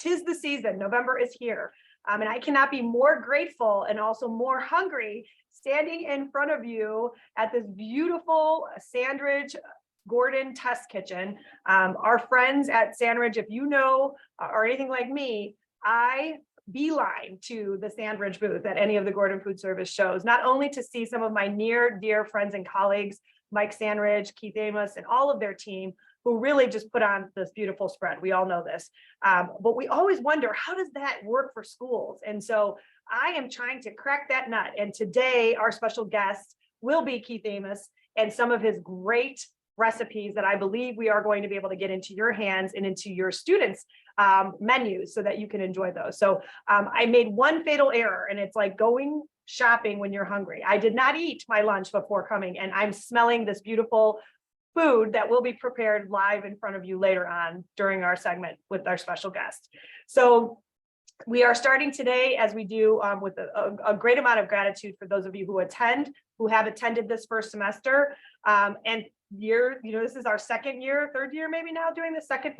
'tis the season. November is here. And I cannot be more grateful and also more hungry standing in front of you at this beautiful Sandridge Gordon test kitchen. Our friends at Sandridge, if you know, or anything like me, I beeline to the Sandridge booth at any of the Gordon Food Service shows, not only to see some of my near dear friends and colleagues, Mike Sandridge, Keith Amos, and all of their team, who really just put on this beautiful spread. We all know this, but we always wonder, how does that work for schools? And so I am trying to crack that nut. And today our special guest will be Keith Amos and some of his great recipes that I believe we are going to be able to get into your hands and into your students' menus so that you can enjoy those. So I made one fatal error, and it's like going shopping when you're hungry. I did not eat my lunch before coming, and I'm smelling this beautiful food that will be prepared live in front of you later on during our segment with our special guest. So we are starting today, as we do, with a great amount of gratitude for those of you who have attended this first semester. And this is our second year, third year, maybe now doing the second,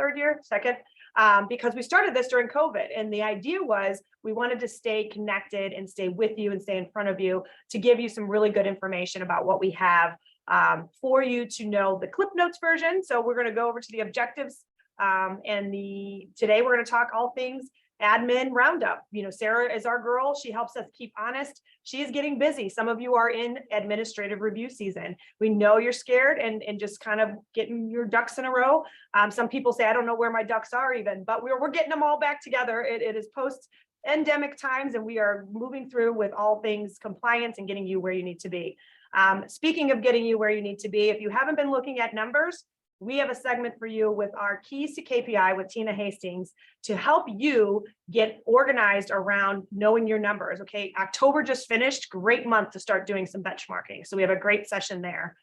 because we started this during COVID. And the idea was we wanted to stay connected and stay with you and stay in front of you to give you some really good information about what we have for you to know the Clip Notes version. So we're going to go over to the objectives today we're going to talk all things admin roundup. Sarah is our girl. She helps us keep honest. She is getting busy. Some of you are in administrative review season. We know you're scared and just kind of getting your ducks in a row. Some people say, I don't know where my ducks are even, but we're getting them all back together. It is post-endemic times, and we are moving through with all things compliance and getting you where you need to be. Speaking of getting you where you need to be, if you haven't been looking at numbers, we have a segment for you with our keys to KPI with Tina Hastings to help you get organized around knowing your numbers. Okay, October just finished, great month to start doing some benchmarking. So we have a great session there.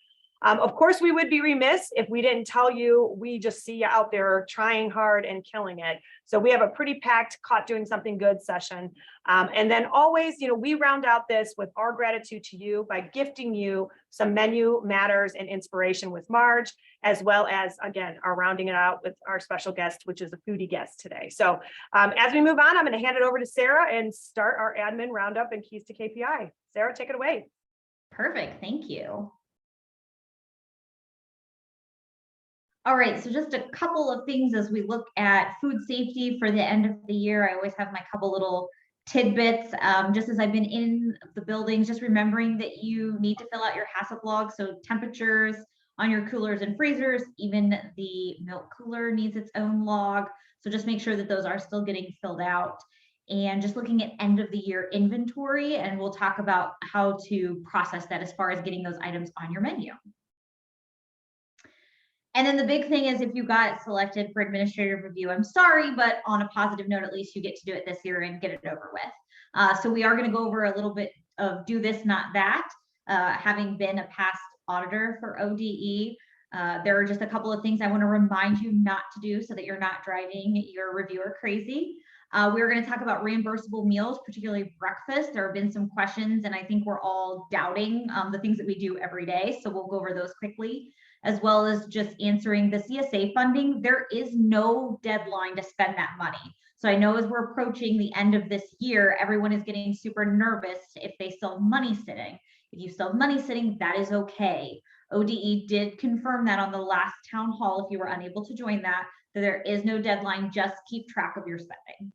Of course, we would be remiss if we didn't tell you, we just see you out there trying hard and killing it. So we have a pretty packed Caught Doing Something Good session. And then always, we round out this with our gratitude to you by gifting you some menu matters and inspiration with Marge, as well as, again, our rounding it out with our special guest, which is a foodie guest today. So as we move on, I'm going to hand it over to Sarah and start our admin roundup and keys to KPI. Sarah, take it away. Perfect. Thank you. All right, so just a couple of things as we look at food safety for the end of the year. I always have my couple little tidbits, just as I've been in the buildings, just remembering that you need to fill out your HACCP log. So temperatures on your coolers and freezers, even the milk cooler needs its own log. So just make sure that those are still getting filled out. And just looking at end of the year inventory, and we'll talk about how to process that as far as getting those items on your menu. And then the big thing is, if you got selected for administrative review, I'm sorry, but on a positive note, at least you get to do it this year and get it over with. So we are going to go over a little bit of do this, not that. Having been a past auditor for ODE, there are just a couple of things I want to remind you not to do so that you're not driving your reviewer crazy. We're going to talk about reimbursable meals, particularly breakfast. There have been some questions, and I think we're all doubting the things that we do every day. So we'll go over those quickly, as well as just answering the CSA funding. There is no deadline to spend that money. So I know as we're approaching the end of this year, everyone is getting super nervous if they still have money sitting. If you still have money sitting, that is okay. ODE did confirm that on the last town hall, if you were unable to join that there is no deadline, just keep track of your spending.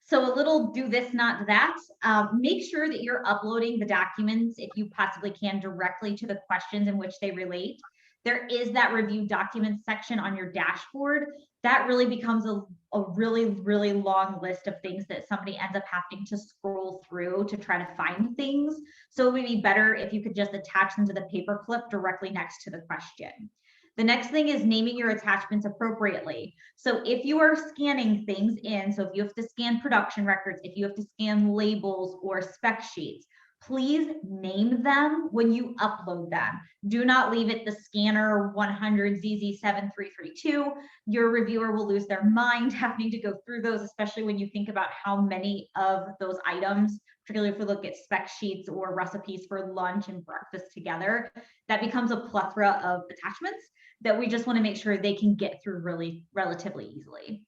So a little do this, not that. Make sure that you're uploading the documents, if you possibly can, directly to the questions in which they relate. There is that review documents section on your dashboard. That really becomes a really, really long list of things that somebody ends up having to scroll through to try to find things. So it would be better if you could just attach them to the paper clip directly next to the question. The next thing is naming your attachments appropriately. So if you are scanning things in, so if you have to scan production records, if you have to scan labels or spec sheets, please name them when you upload them. Do not leave it the scanner 100ZZ7332. Your reviewer will lose their mind having to go through those, especially when you think about how many of those items, particularly if we look at spec sheets or recipes for lunch and breakfast together, that becomes a plethora of attachments that we just want to make sure they can get through relatively easily.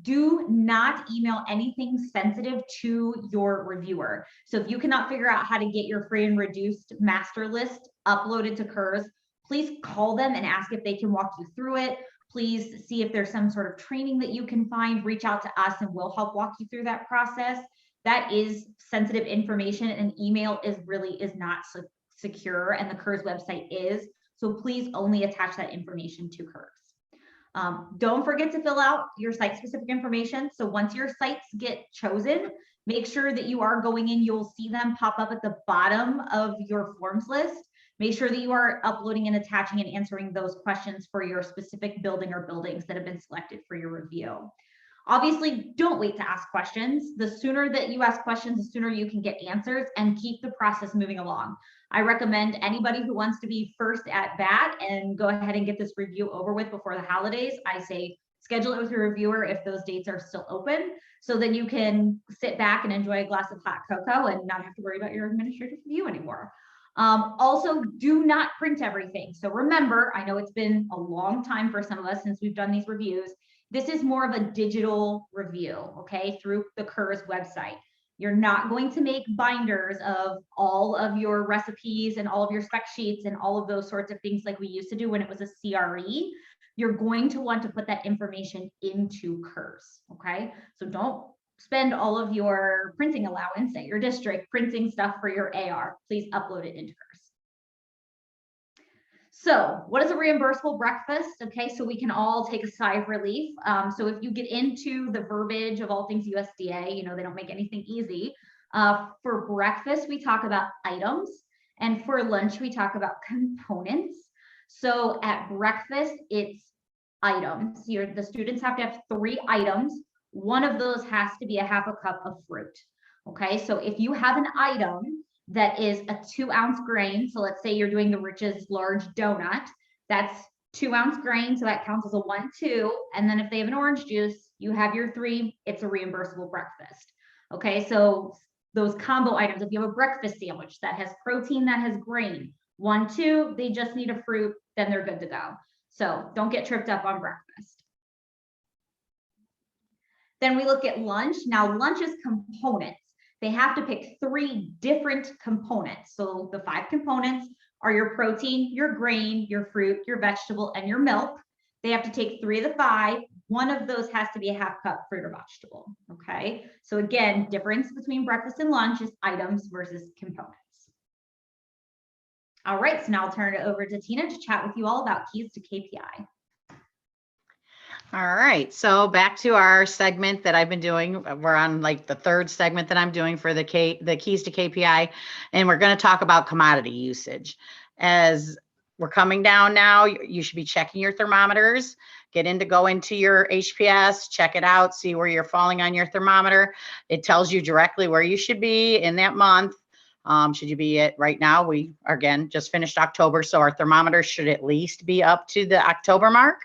Do not email anything sensitive to your reviewer. So if you cannot figure out how to get your free and reduced master list uploaded to KERS, please call them and ask if they can walk you through it. Please see if there's some sort of training that you can find. Reach out to us and we'll help walk you through that process. That is sensitive information, and email is not secure, and the KERS website is. So please only attach that information to KERS. Don't forget to fill out your site-specific information. So once your sites get chosen, make sure that you are going in. You'll see them pop up at the bottom of your forms list. Make sure that you are uploading and attaching and answering those questions for your specific building or buildings that have been selected for your review. Obviously, don't wait to ask questions. The sooner that you ask questions, the sooner you can get answers, and keep the process moving along. I recommend anybody who wants to be first at bat and go ahead and get this review over with before the holidays, I say schedule it with your reviewer if those dates are still open, so then you can sit back and enjoy a glass of hot cocoa and not have to worry about your administrative review anymore. Also, do not print everything. So remember, I know it's been a long time for some of us since we've done these reviews. This is more of a digital review, okay, through the KERS website. You're not going to make binders of all of your recipes and all of your spec sheets and all of those sorts of things like we used to do when it was a CRE. You're going to want to put that information into KERS, okay? So don't spend all of your printing allowance at your district printing stuff for your AR. Please upload it into KERS. So what is a reimbursable breakfast? Okay, so we can all take a sigh of relief. So if you get into the verbiage of all things USDA, you know, they don't make anything easy. For breakfast, we talk about items, and for lunch, we talk about components. So at breakfast, it's items. The students have to have 3 items. One of those has to be a half a cup of fruit. Okay, so if you have an item that is a 2-ounce grain, so let's say you're doing the Rich's large donut, that's 2-ounce grain, so that counts as a 1-2. And then if they have an orange juice, you have your 3, it's a reimbursable breakfast. Okay, so those combo items, if you have a breakfast sandwich that has protein, that has grain, 1-2, they just need a fruit, then they're good to go. So don't get tripped up on breakfast. Then we look at lunch. Now lunch is components. They have to pick 3 different components. So the 5 components are your protein, your grain, your fruit, your vegetable, and your milk. They have to take 3 of the 5. One of those has to be a half cup fruit or vegetable. Okay. So again, difference between breakfast and lunch is items versus components. All right. So now I'll turn it over to Tina to chat with you all about keys to KPI. All right, so back to our segment that I've been doing. We're on like the 3rd segment that I'm doing for the keys to KPI, and we're going to talk about commodity usage. As we're coming down now, you should be checking your thermometers. Go into your HPS, check it out, see where you're falling on your thermometer. It tells you directly where you should be in that month. Should you be at right now? We again just finished October, so our thermometer should at least be up to the October mark.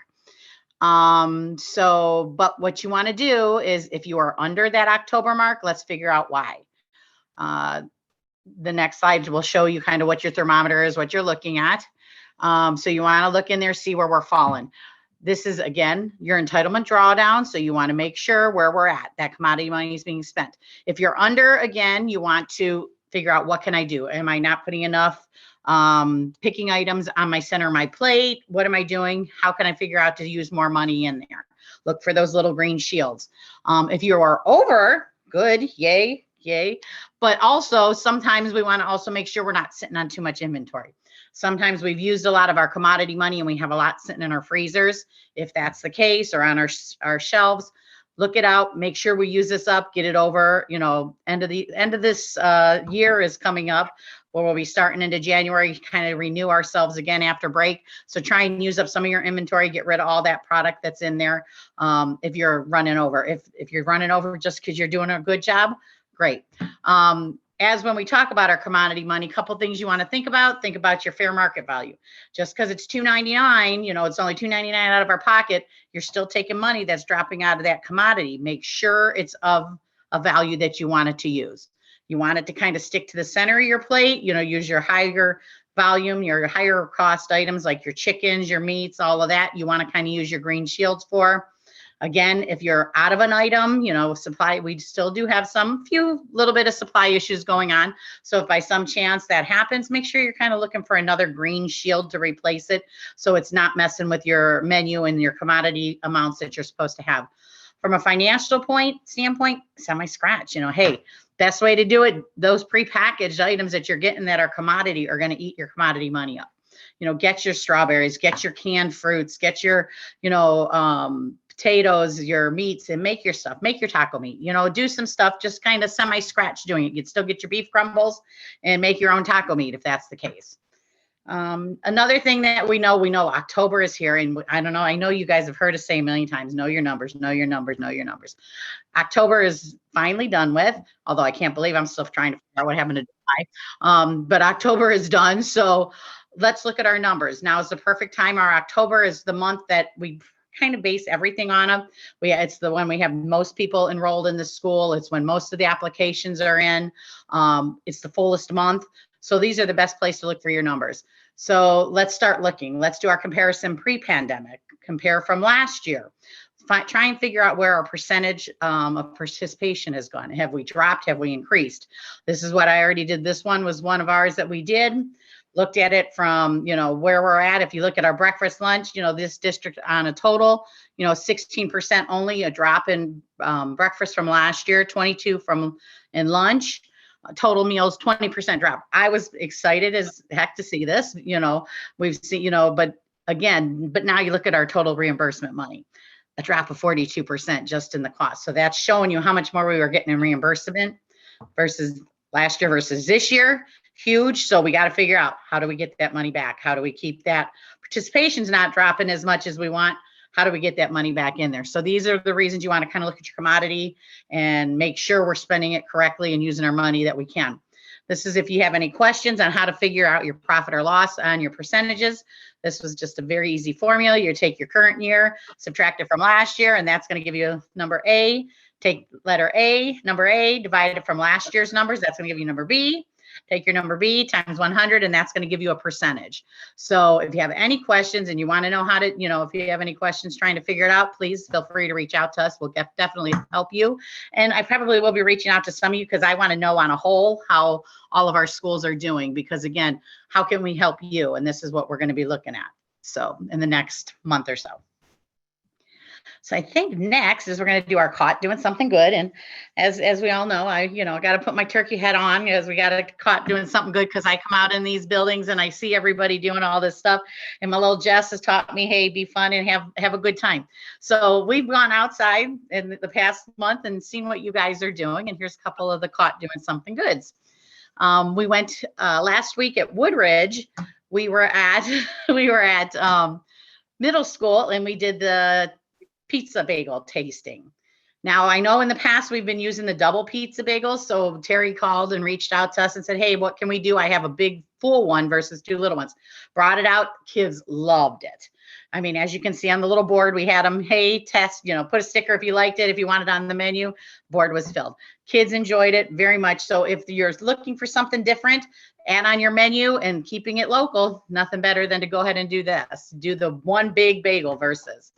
But what you want to do is if you are under that October mark, let's figure out why. The next slide will show you kind of what your thermometer is, what you're looking at. So you want to look in there, see where we're falling. This is, again, your entitlement drawdown. So you want to make sure where we're at, that commodity money is being spent. If you're under, again, you want to figure out what can I do? Am I not putting enough picking items on my center of my plate? What am I doing? How can I figure out to use more money in there? Look for those little green shields. If you are over, good, yay. But also sometimes we want to also make sure we're not sitting on too much inventory. Sometimes we've used a lot of our commodity money and we have a lot sitting in our freezers. If that's the case, or on our shelves, look it out, make sure we use this up, get it over, you know, end of this year is coming up, where we'll be starting into January, kind of renew ourselves again after break. So try and use up some of your inventory, get rid of all that product that's in there. If you're running over, if you're running over just because you're doing a good job, great. as when we talk about our commodity money, couple things you want to think about your fair market value. Just because it's $2.99, you know, it's only $2.99 out of our pocket, you're still taking money that's dropping out of that commodity. Make sure it's of a value that you want it to use. You want it to kind of stick to the center of your plate, you know, use your higher volume, your higher cost items like your chickens, your meats, all of that. You want to kind of use your green shields for. Again, if you're out of an item, you know, supply, we still do have few little bit of supply issues going on. So if by some chance that happens, make sure you're kind of looking for another green shield to replace it, so it's not messing with your menu and your commodity amounts that you're supposed to have. From a financial standpoint, semi-scratch, you know, hey, best way to do it, those prepackaged items that you're getting that are commodity are going to eat your commodity money up. You know, get your strawberries, get your canned fruits, get your, you know, potatoes, your meats, and make your stuff, make your taco meat, you know, do some stuff, just kind of semi-scratch doing it. You'd still get your beef crumbles and make your own taco meat if that's the case. Another thing that we know October is here, and I don't know, I know you guys have heard us say a million times, know your numbers, know your numbers, know your numbers. October is finally done with, although I can't believe I'm still trying to figure out what happened to July. But October is done. So let's look at our numbers. Now is the perfect time. Our October is the month that we kind of base everything on them. It's the one we have most people enrolled in the school. It's when most of the applications are in. It's the fullest month. So these are the best place to look for your numbers. So let's start looking. Let's do our comparison pre-pandemic, compare from last year. Try and figure out where our percentage of participation has gone. Have we dropped? Have we increased? This is what I already did. This one was one of ours that we did. Looked at it from, you know, where we're at. If you look at our breakfast, lunch, you know, this district on a total, you know, 16% only a drop in breakfast from last year, 22 in lunch. Total meals, 20% drop. I was excited as heck to see this, you know, we've seen, you know, but now you look at our total reimbursement money, a drop of 42% just in the cost. So that's showing you how much more we were getting in reimbursement versus last year versus this year. Huge. So we got to figure out, how do we get that money back? How do we keep that participation's not dropping as much as we want? How do we get that money back in there? So these are the reasons you want to kind of look at your commodity and make sure we're spending it correctly and using our money that we can. This is if you have any questions on how to figure out your profit or loss on your percentages. This was just a very easy formula. You take your current year, subtract it from last year, and that's going to give you number A. Take letter A, number A, divide it from last year's numbers. That's going to give you number B. Take your number B times 100, and that's going to give you a percentage. So if you have any questions and you want to know how to, you know, if you have any questions trying to figure it out, please feel free to reach out to us. We'll definitely help you. And I probably will be reaching out to some of you because I want to know on a whole how all of our schools are doing, because again, how can we help you? And this is what we're going to be looking at. So in the next month or so. So I think next is we're going to do our caught doing something good. And as we all know, I got to put my turkey head on, because we got to caught doing something good, because I come out in these buildings and I see everybody doing all this stuff. And my little Jess has taught me, hey, be fun and have a good time. So we've gone outside in the past month and seen what you guys are doing. And here's a couple of the caught doing something goods. We went last week at Woodridge. We were at middle school, and we did the pizza bagel tasting. Now, I know in the past we've been using the double pizza bagels. So Terry called and reached out to us and said, hey, what can we do? I have a big full one versus two little ones. Brought it out. Kids loved it. I mean, as you can see on the little board, we had them, hey, test, put a sticker if you liked it, if you wanted it on the menu. Board was filled. Kids enjoyed it very much. So if you're looking for something different, add on your menu and keeping it local, nothing better than to go ahead and do this. Do the one big bagel versus.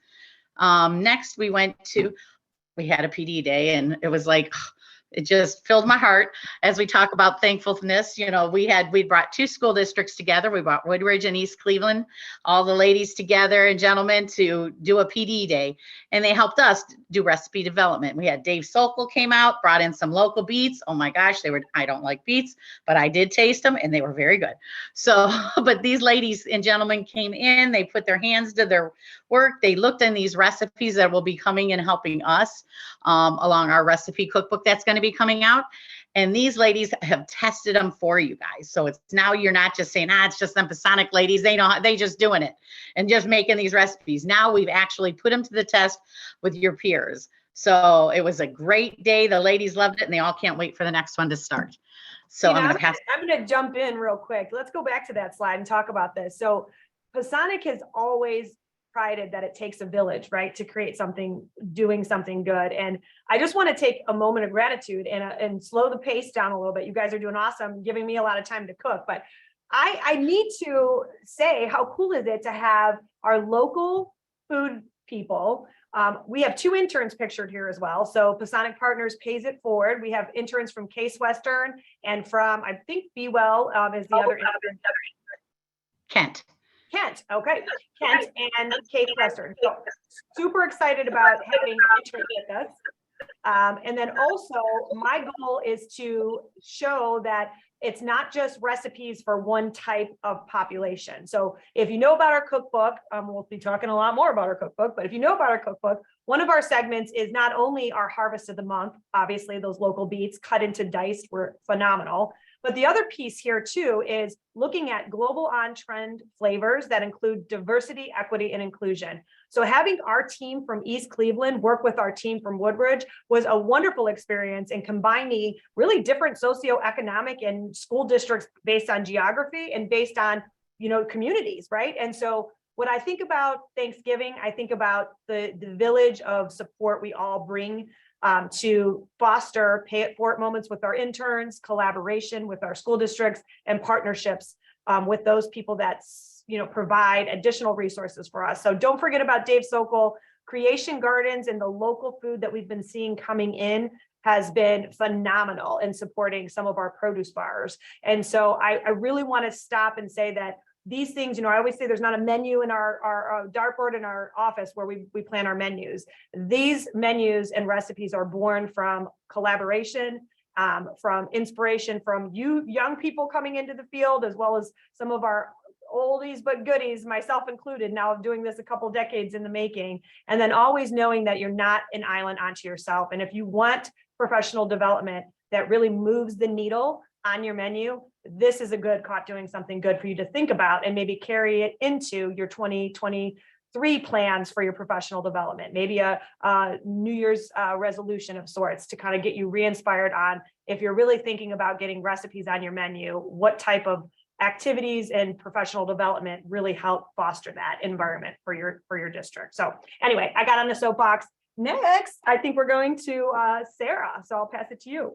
Next, we had a PD day, and it was like, it just filled my heart as we talk about thankfulness. We brought two school districts together. We brought Woodridge and East Cleveland, all the ladies together and gentlemen, to do a PD day, and they helped us do recipe development. We had Dave Sokol came out, brought in some local beets. Oh my gosh, I don't like beets, but I did taste them and they were very good. So, but these ladies and gentlemen came in, they put their hands to their work. They looked in these recipes that will be coming and helping us along our recipe cookbook that's going to be coming out. And these ladies have tested them for you guys. So it's now you're not just saying, it's just them Pasonic ladies. They know how, they just doing it and just making these recipes. Now we've actually put them to the test with your peers. So it was a great day. The ladies loved it, and they all can't wait for the next one to start. So You know, I'm going to pass. I'm going to jump in real quick. Let's go back to that slide and talk about this. So Pasonic has always prided that it takes a village, right, to create something, doing something good. And I just want to take a moment of gratitude and slow the pace down a little bit. You guys are doing awesome, giving me a lot of time to cook, but I need to say, how cool is it to have our local food people? We have 2 interns pictured here as well. So Pasonic Partners pays it forward. We have interns from Case Western and from, I think, Be Well is the other intern. Kent. Kent, okay, Kent and Case Western. So super excited about having interns with us. And then also my goal is to show that it's not just recipes for one type of population. So if you know about our cookbook, we'll be talking a lot more about our cookbook, but if you know about our cookbook, one of our segments is not only our harvest of the month, obviously those local beets cut into diced were phenomenal, but the other piece here too is looking at global on-trend flavors that include diversity, equity, and inclusion. So having our team from East Cleveland work with our team from Woodbridge was a wonderful experience in combining really different socioeconomic and school districts based on geography and based on, you know, communities, right? And so when I think about Thanksgiving, I think about the village of support we all bring to foster pay it forward moments with our interns, collaboration with our school districts, and partnerships with those people that, you know, provide additional resources for us. So don't forget about Dave Sokol. Creation Gardens and the local food that we've been seeing coming in has been phenomenal in supporting some of our produce bars. And so I really want to stop and say that these things, you know, I always say there's not a menu in our dartboard in our office where we plan our menus. These menus and recipes are born from collaboration, from inspiration from you young people coming into the field, as well as some of our oldies but goodies, myself included, now doing this a couple decades in the making. And then always knowing that you're not an island unto yourself. And if you want professional development that really moves the needle on your menu, this is a good caught doing something good for you to think about and maybe carry it into your 2023 plans for your professional development. Maybe a New Year's resolution of sorts to kind of get you re-inspired on, if you're really thinking about getting recipes on your menu, what type of activities and professional development really help foster that environment for your district. So anyway, I got on the soapbox. Next, I think we're going to Sarah. So I'll pass it to you.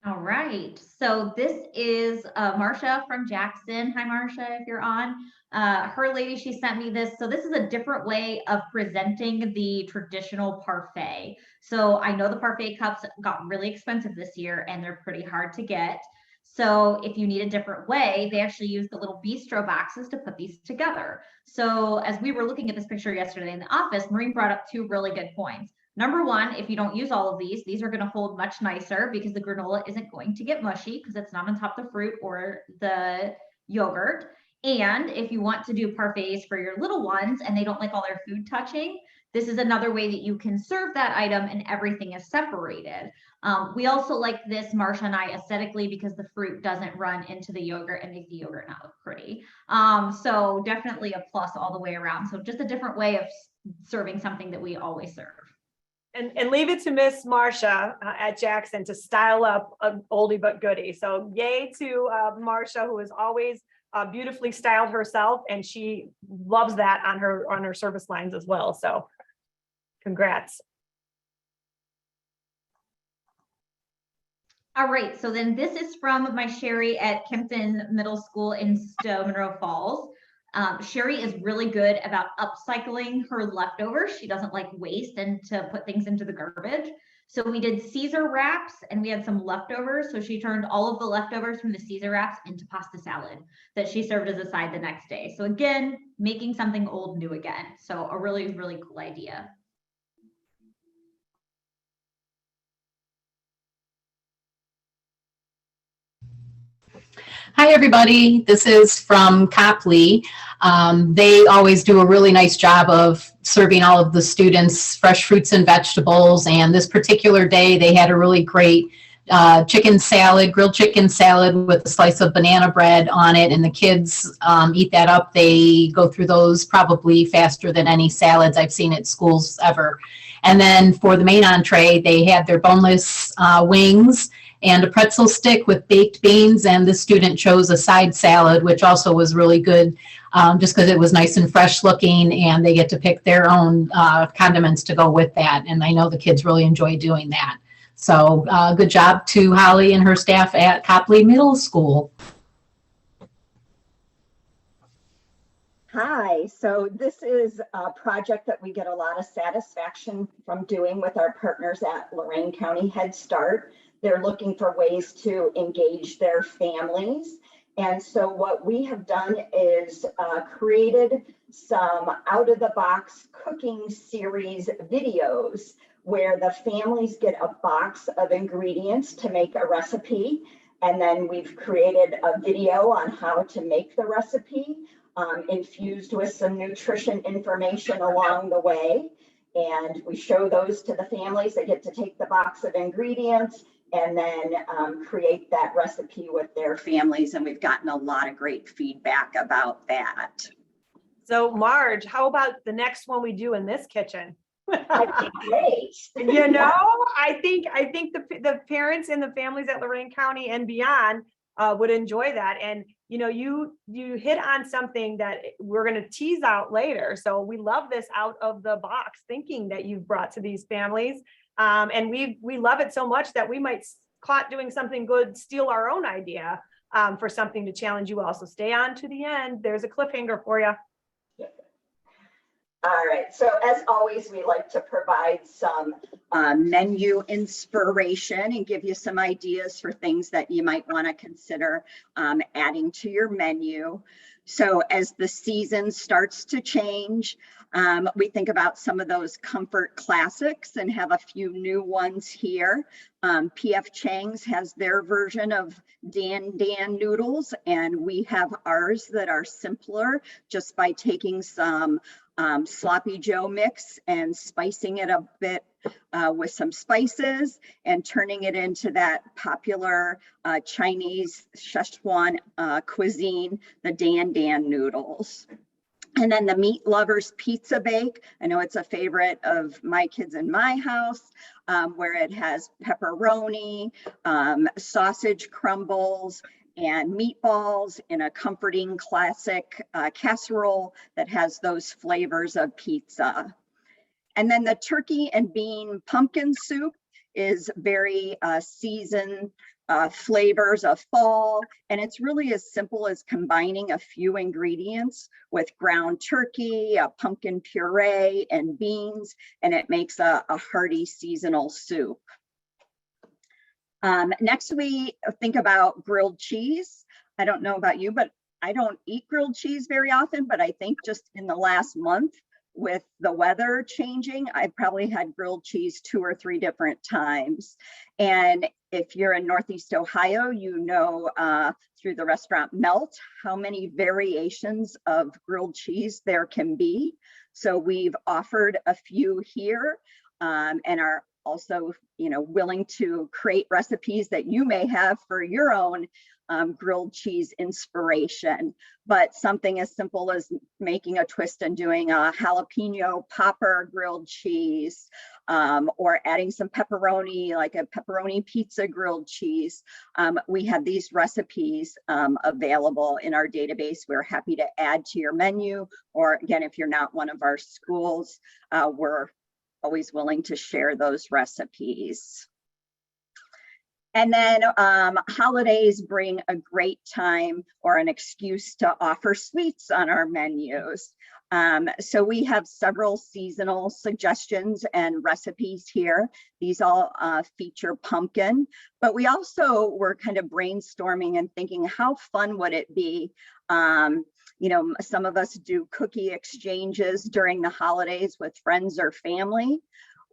All right, so this is Marcia from Jackson. Hi, Marcia, if you're on. Her lady, she sent me this. So this is a different way of presenting the traditional parfait. So I know the parfait cups got really expensive this year and they're pretty hard to get. So if you need a different way, they actually use the little bistro boxes to put these together. So as we were looking at this picture yesterday in the office, Maureen brought up 2 really good points. Number one, if you don't use all of these are going to hold much nicer because the granola isn't going to get mushy because it's not on top of the fruit or the yogurt. And if you want to do parfaits for your little ones and they don't like all their food touching, this is another way that you can serve that item and everything is separated. We also like this, Marcia and I, aesthetically because the fruit doesn't run into the yogurt and make the yogurt not look pretty. So definitely a plus all the way around. So just a different way of serving something that we always serve. And leave it to Miss Marcia at Jackson to style up an oldie but goodie. So yay to Marcia, who has always beautifully styled herself, and she loves that on her service lines as well. So congrats. All right, so then this is from my Sherry at Kempton Middle School in Stowe, Monroe Falls. Sherry is really good about upcycling her leftovers. She doesn't like waste and to put things into the garbage. So we did Caesar wraps and we had some leftovers. So she turned all of the leftovers from the Caesar wraps into pasta salad that she served as a side the next day. So again, making something old new again. So a really, really cool idea. Hi, everybody. This is from Copley. They always do a really nice job of serving all of the students fresh fruits and vegetables. And this particular day, they had a really great chicken salad, grilled chicken salad with a slice of banana bread on it. And the kids eat that up. They go through those probably faster than any salads I've seen at schools ever. And then for the main entree, they had their boneless wings and a pretzel stick with baked beans. And the student chose a side salad, which also was really good, just because it was nice and fresh looking, and they get to pick their own condiments to go with that. And I know the kids really enjoy doing that. So good job to Holly and her staff at Copley Middle School. Hi, so this is a project that we get a lot of satisfaction from doing with our partners at Lorain County Head Start. They're looking for ways to engage their families. And so what we have done is created some out-of-the-box cooking series videos where the families get a box of ingredients to make a recipe. And then we've created a video on how to make the recipe, infused with some nutrition information along the way. And we show those to the families. They get to take the box of ingredients and then create that recipe with their families. And we've gotten a lot of great feedback about that. So Marge, how about the next one we do in this kitchen? Great. You know, I think the parents and the families at Lorain County and beyond would enjoy that. And you know, you hit on something that we're going to tease out later. So we love this out of the box thinking that you've brought to these families. And we love it so much that we might, caught doing something good, steal our own idea for something to challenge you all. So stay on to the end. There's a cliffhanger for you. All right, so as always, we like to provide some menu inspiration and give you some ideas for things that you might want to consider adding to your menu. So as the season starts to change, we think about some of those comfort classics and have a few new ones here. PF Chang's has their version of Dan noodles, and we have ours that are simpler just by taking some sloppy Joe mix and spicing it a bit with some spices and turning it into that popular Chinese Szechuan cuisine, the Dan noodles. And then the Meat Lovers Pizza Bake. I know it's a favorite of my kids in my house, where it has pepperoni, sausage crumbles, and meatballs in a comforting classic casserole that has those flavors of pizza. And then the turkey and bean pumpkin soup is very seasoned flavors of fall. And it's really as simple as combining a few ingredients with ground turkey, a pumpkin puree, and beans, and it makes a hearty seasonal soup. Next, we think about grilled cheese. I don't know about you, but I don't eat grilled cheese very often, but I think just in the last month with the weather changing, I've probably had grilled cheese 2 or 3 different times. And if you're in Northeast Ohio, you know through the restaurant Melt how many variations of grilled cheese there can be. So we've offered a few here and are also, you know, willing to create recipes that you may have for your own grilled cheese inspiration. But something as simple as making a twist and doing a jalapeno popper grilled cheese, or adding some pepperoni, like a pepperoni pizza grilled cheese. We have these recipes available in our database. We're happy to add to your menu, or again, if you're not one of our schools, we're always willing to share those recipes. And then holidays bring a great time or an excuse to offer sweets on our menus. So we have several seasonal suggestions and recipes here. These all feature pumpkin, but we also were kind of brainstorming and thinking, how fun would it be? You know, some of us do cookie exchanges during the holidays with friends or family.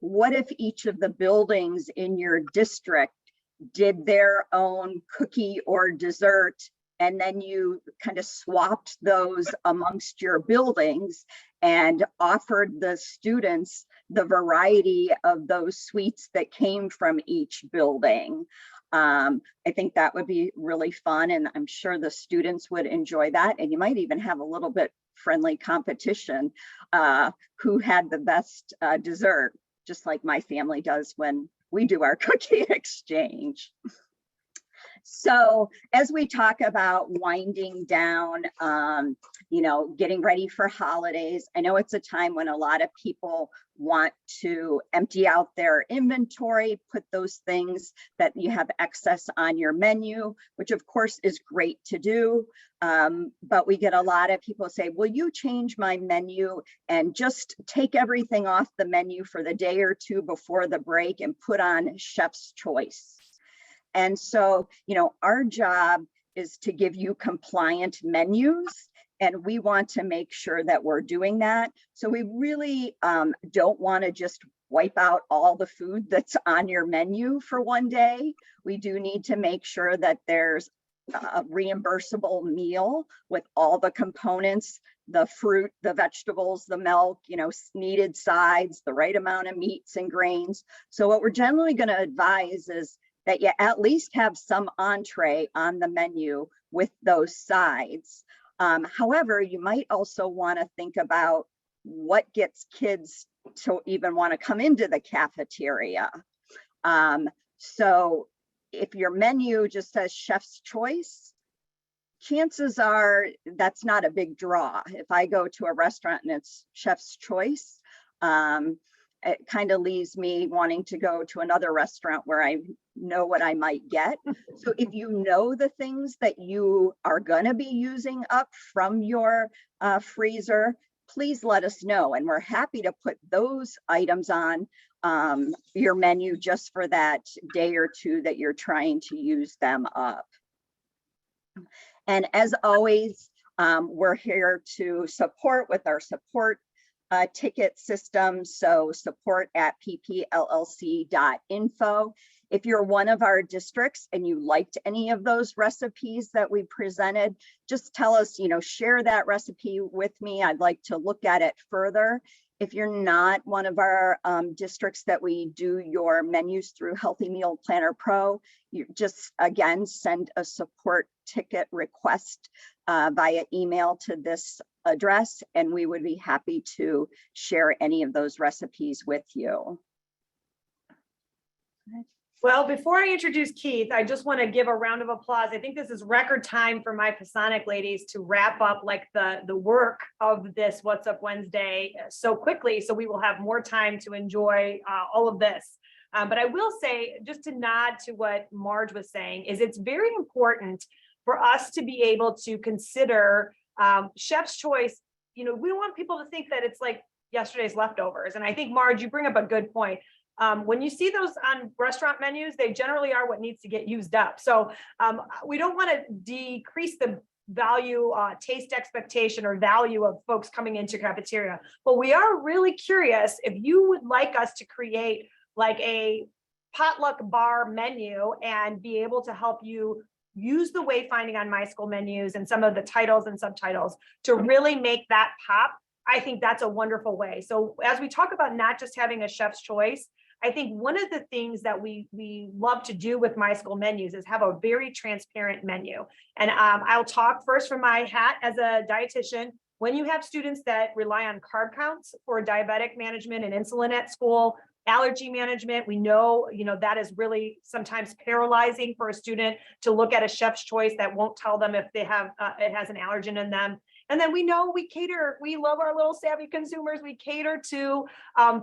What if each of the buildings in your district did their own cookie or dessert, and then you kind of swapped those amongst your buildings and offered the students the variety of those sweets that came from each building? I think that would be really fun, and I'm sure the students would enjoy that. And you might even have a little bit friendly competition who had the best dessert. just like my family does when we do our cookie exchange. So as we talk about winding down, getting ready for holidays, I know it's a time when a lot of people want to empty out their inventory, put those things that you have excess on your menu, which of course is great to do. But we get a lot of people say, will you change my menu and just take everything off the menu for the day or two before the break and put on chef's choice? And so, our job is to give you compliant menus, and we want to make sure that we're doing that. So we really don't want to just wipe out all the food that's on your menu for one day. We do need to make sure that there's a reimbursable meal with all the components, the fruit, the vegetables, the milk, needed sides, the right amount of meats and grains. So what we're generally going to advise is that you at least have some entree on the menu with those sides. However, you might also want to think about what gets kids to even want to come into the cafeteria. So if your menu just says chef's choice, chances are that's not a big draw. If I go to a restaurant and it's chef's choice, it kind of leaves me wanting to go to another restaurant where I know what I might get. So if you know the things that you are going to be using up from your freezer, please let us know. And we're happy to put those items on your menu just for that day or two that you're trying to use them up. And as always, we're here to support with our support ticket system. So support@pplc.info. If you're one of our districts and you liked any of those recipes that we presented, just tell us, share that recipe with me. I'd like to look at it further. If you're not one of our districts that we do your menus through Healthy Meal Planner Pro, you just, again, send a support ticket request via email to this address, and we would be happy to share any of those recipes with you. Well, before I introduce Keith, I just want to give a round of applause. I think this is record time for my Pasonic ladies to wrap up like the work of this What's Up Wednesday so quickly, so we will have more time to enjoy all of this. But I will say, just to nod to what Marge was saying, is it's very important for us to be able to consider chef's choice. We don't want people to think that it's like yesterday's leftovers. And I think, Marge, you bring up a good point. When you see those on restaurant menus, they generally are what needs to get used up. So we don't want to decrease the value, taste expectation or value of folks coming into cafeteria. But we are really curious if you would like us to create like a potluck bar menu and be able to help you use the wayfinding on My School menus and some of the titles and subtitles to really make that pop. I think that's a wonderful way. So as we talk about not just having a chef's choice, I think one of the things that we love to do with My School menus is have a very transparent menu. And I'll talk first from my hat as a dietitian. When you have students that rely on carb counts for diabetic management and insulin at school, allergy management, we know, that is really sometimes paralyzing for a student to look at a chef's choice that won't tell them if they have it has an allergen in them. And then we know we love our little savvy consumers. We cater to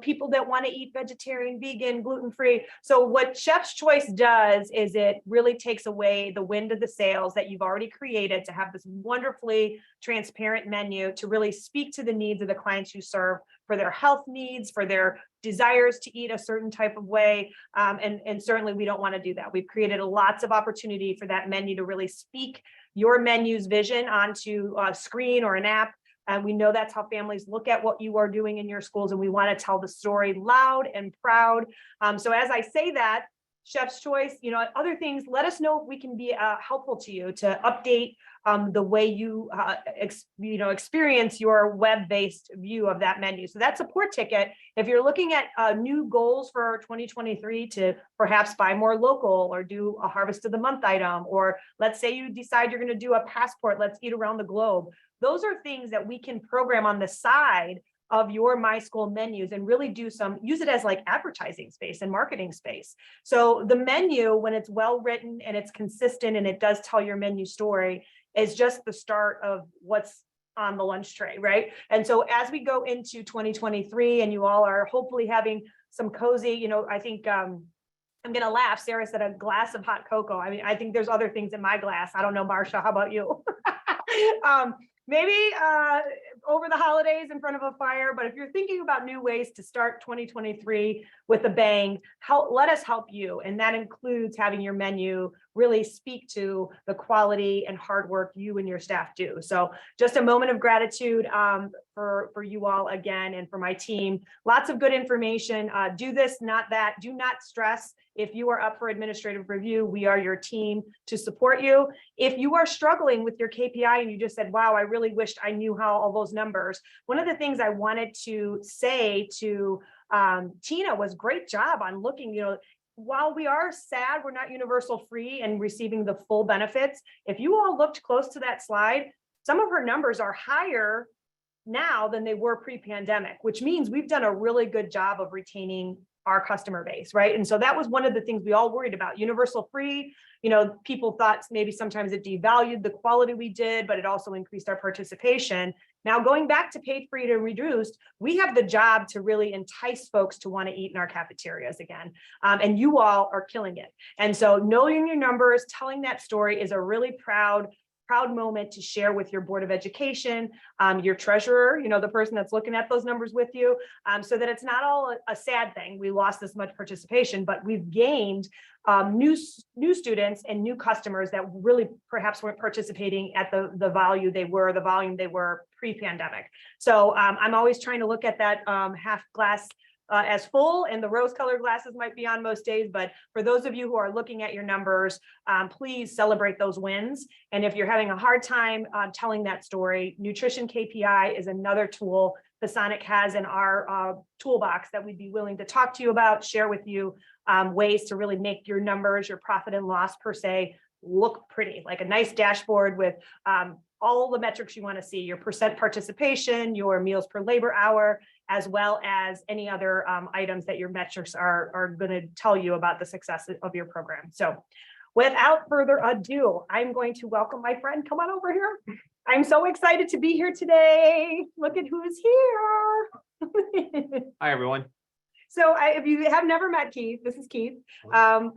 people that want to eat vegetarian, vegan, gluten-free. So what Chef's Choice does is it really takes away the wind of the sails that you've already created to have this wonderfully transparent menu to really speak to the needs of the clients you serve for their health needs, for their desires to eat a certain type of way. And certainly we don't want to do that. We've created lots of opportunity for that menu to really speak your menu's vision onto a screen or an app. And we know that's how families look at what you are doing in your schools. And we want to tell the story loud and proud. So as I say that, Chef's Choice, other things, let us know if we can be helpful to you to update the way you experience your web-based view of that menu. So that support ticket, if you're looking at new goals for 2023 to perhaps buy more local or do a harvest of the month item, or let's say you decide you're going to do a passport, let's eat around the globe. Those are things that we can program on the side of your My School menus and really use it as like advertising space and marketing space. So the menu, when it's well written and it's consistent and it does tell your menu story, is just the start of what's on the lunch tray, right? And so as we go into 2023 and you all are hopefully having some cozy, I think I'm gonna laugh. Sarah said a glass of hot cocoa. I mean, I think there's other things in my glass. I don't know, Marcia, how about you? Maybe over the holidays in front of a fire, but if you're thinking about new ways to start 2023 with a bang, let us help you. And that includes having your menu really speak to the quality and hard work you and your staff do. So just a moment of gratitude for you all again, and for my team. Lots of good information. Do this, not that. Do not stress. If you are up for administrative review, we are your team to support you. If you are struggling with your KPI and you just said, wow, I really wished I knew how all those numbers. One of the things I wanted to say to Tina was great job on looking, while we are sad we're not universal free and receiving the full benefits, if you all looked close to that slide, some of her numbers are higher now than they were pre-pandemic, which means we've done a really good job of retaining our customer base, right? And so that was one of the things we all worried about. Universal free, people thought maybe sometimes it devalued the quality we did, but it also increased our participation. Now going back to paid free to reduced, we have the job to really entice folks to want to eat in our cafeterias again. And you all are killing it. And so knowing your numbers, telling that story is a really proud moment to share with your Board of Education, your treasurer, the person that's looking at those numbers with you, so that it's not all a sad thing. We lost this much participation, but we've gained new students and new customers that really perhaps weren't participating at the volume they were pre-pandemic. So I'm always trying to look at that half glass as full, and the rose-colored glasses might be on most days, but for those of you who are looking at your numbers, please celebrate those wins. And if you're having a hard time telling that story, nutrition KPI is another tool Pasonic has in our toolbox that we'd be willing to talk to you about, share with you ways to really make your numbers, your profit and loss per se, look pretty, like a nice dashboard with all the metrics you want to see, your percent participation, your meals per labor hour, as well as any other items that your metrics are going to tell you about the success of your program. So without further ado, I'm going to welcome my friend. Come on over here. I'm so excited to be here today. Look at who's here. Hi, everyone. So if you have never met Keith, this is Keith.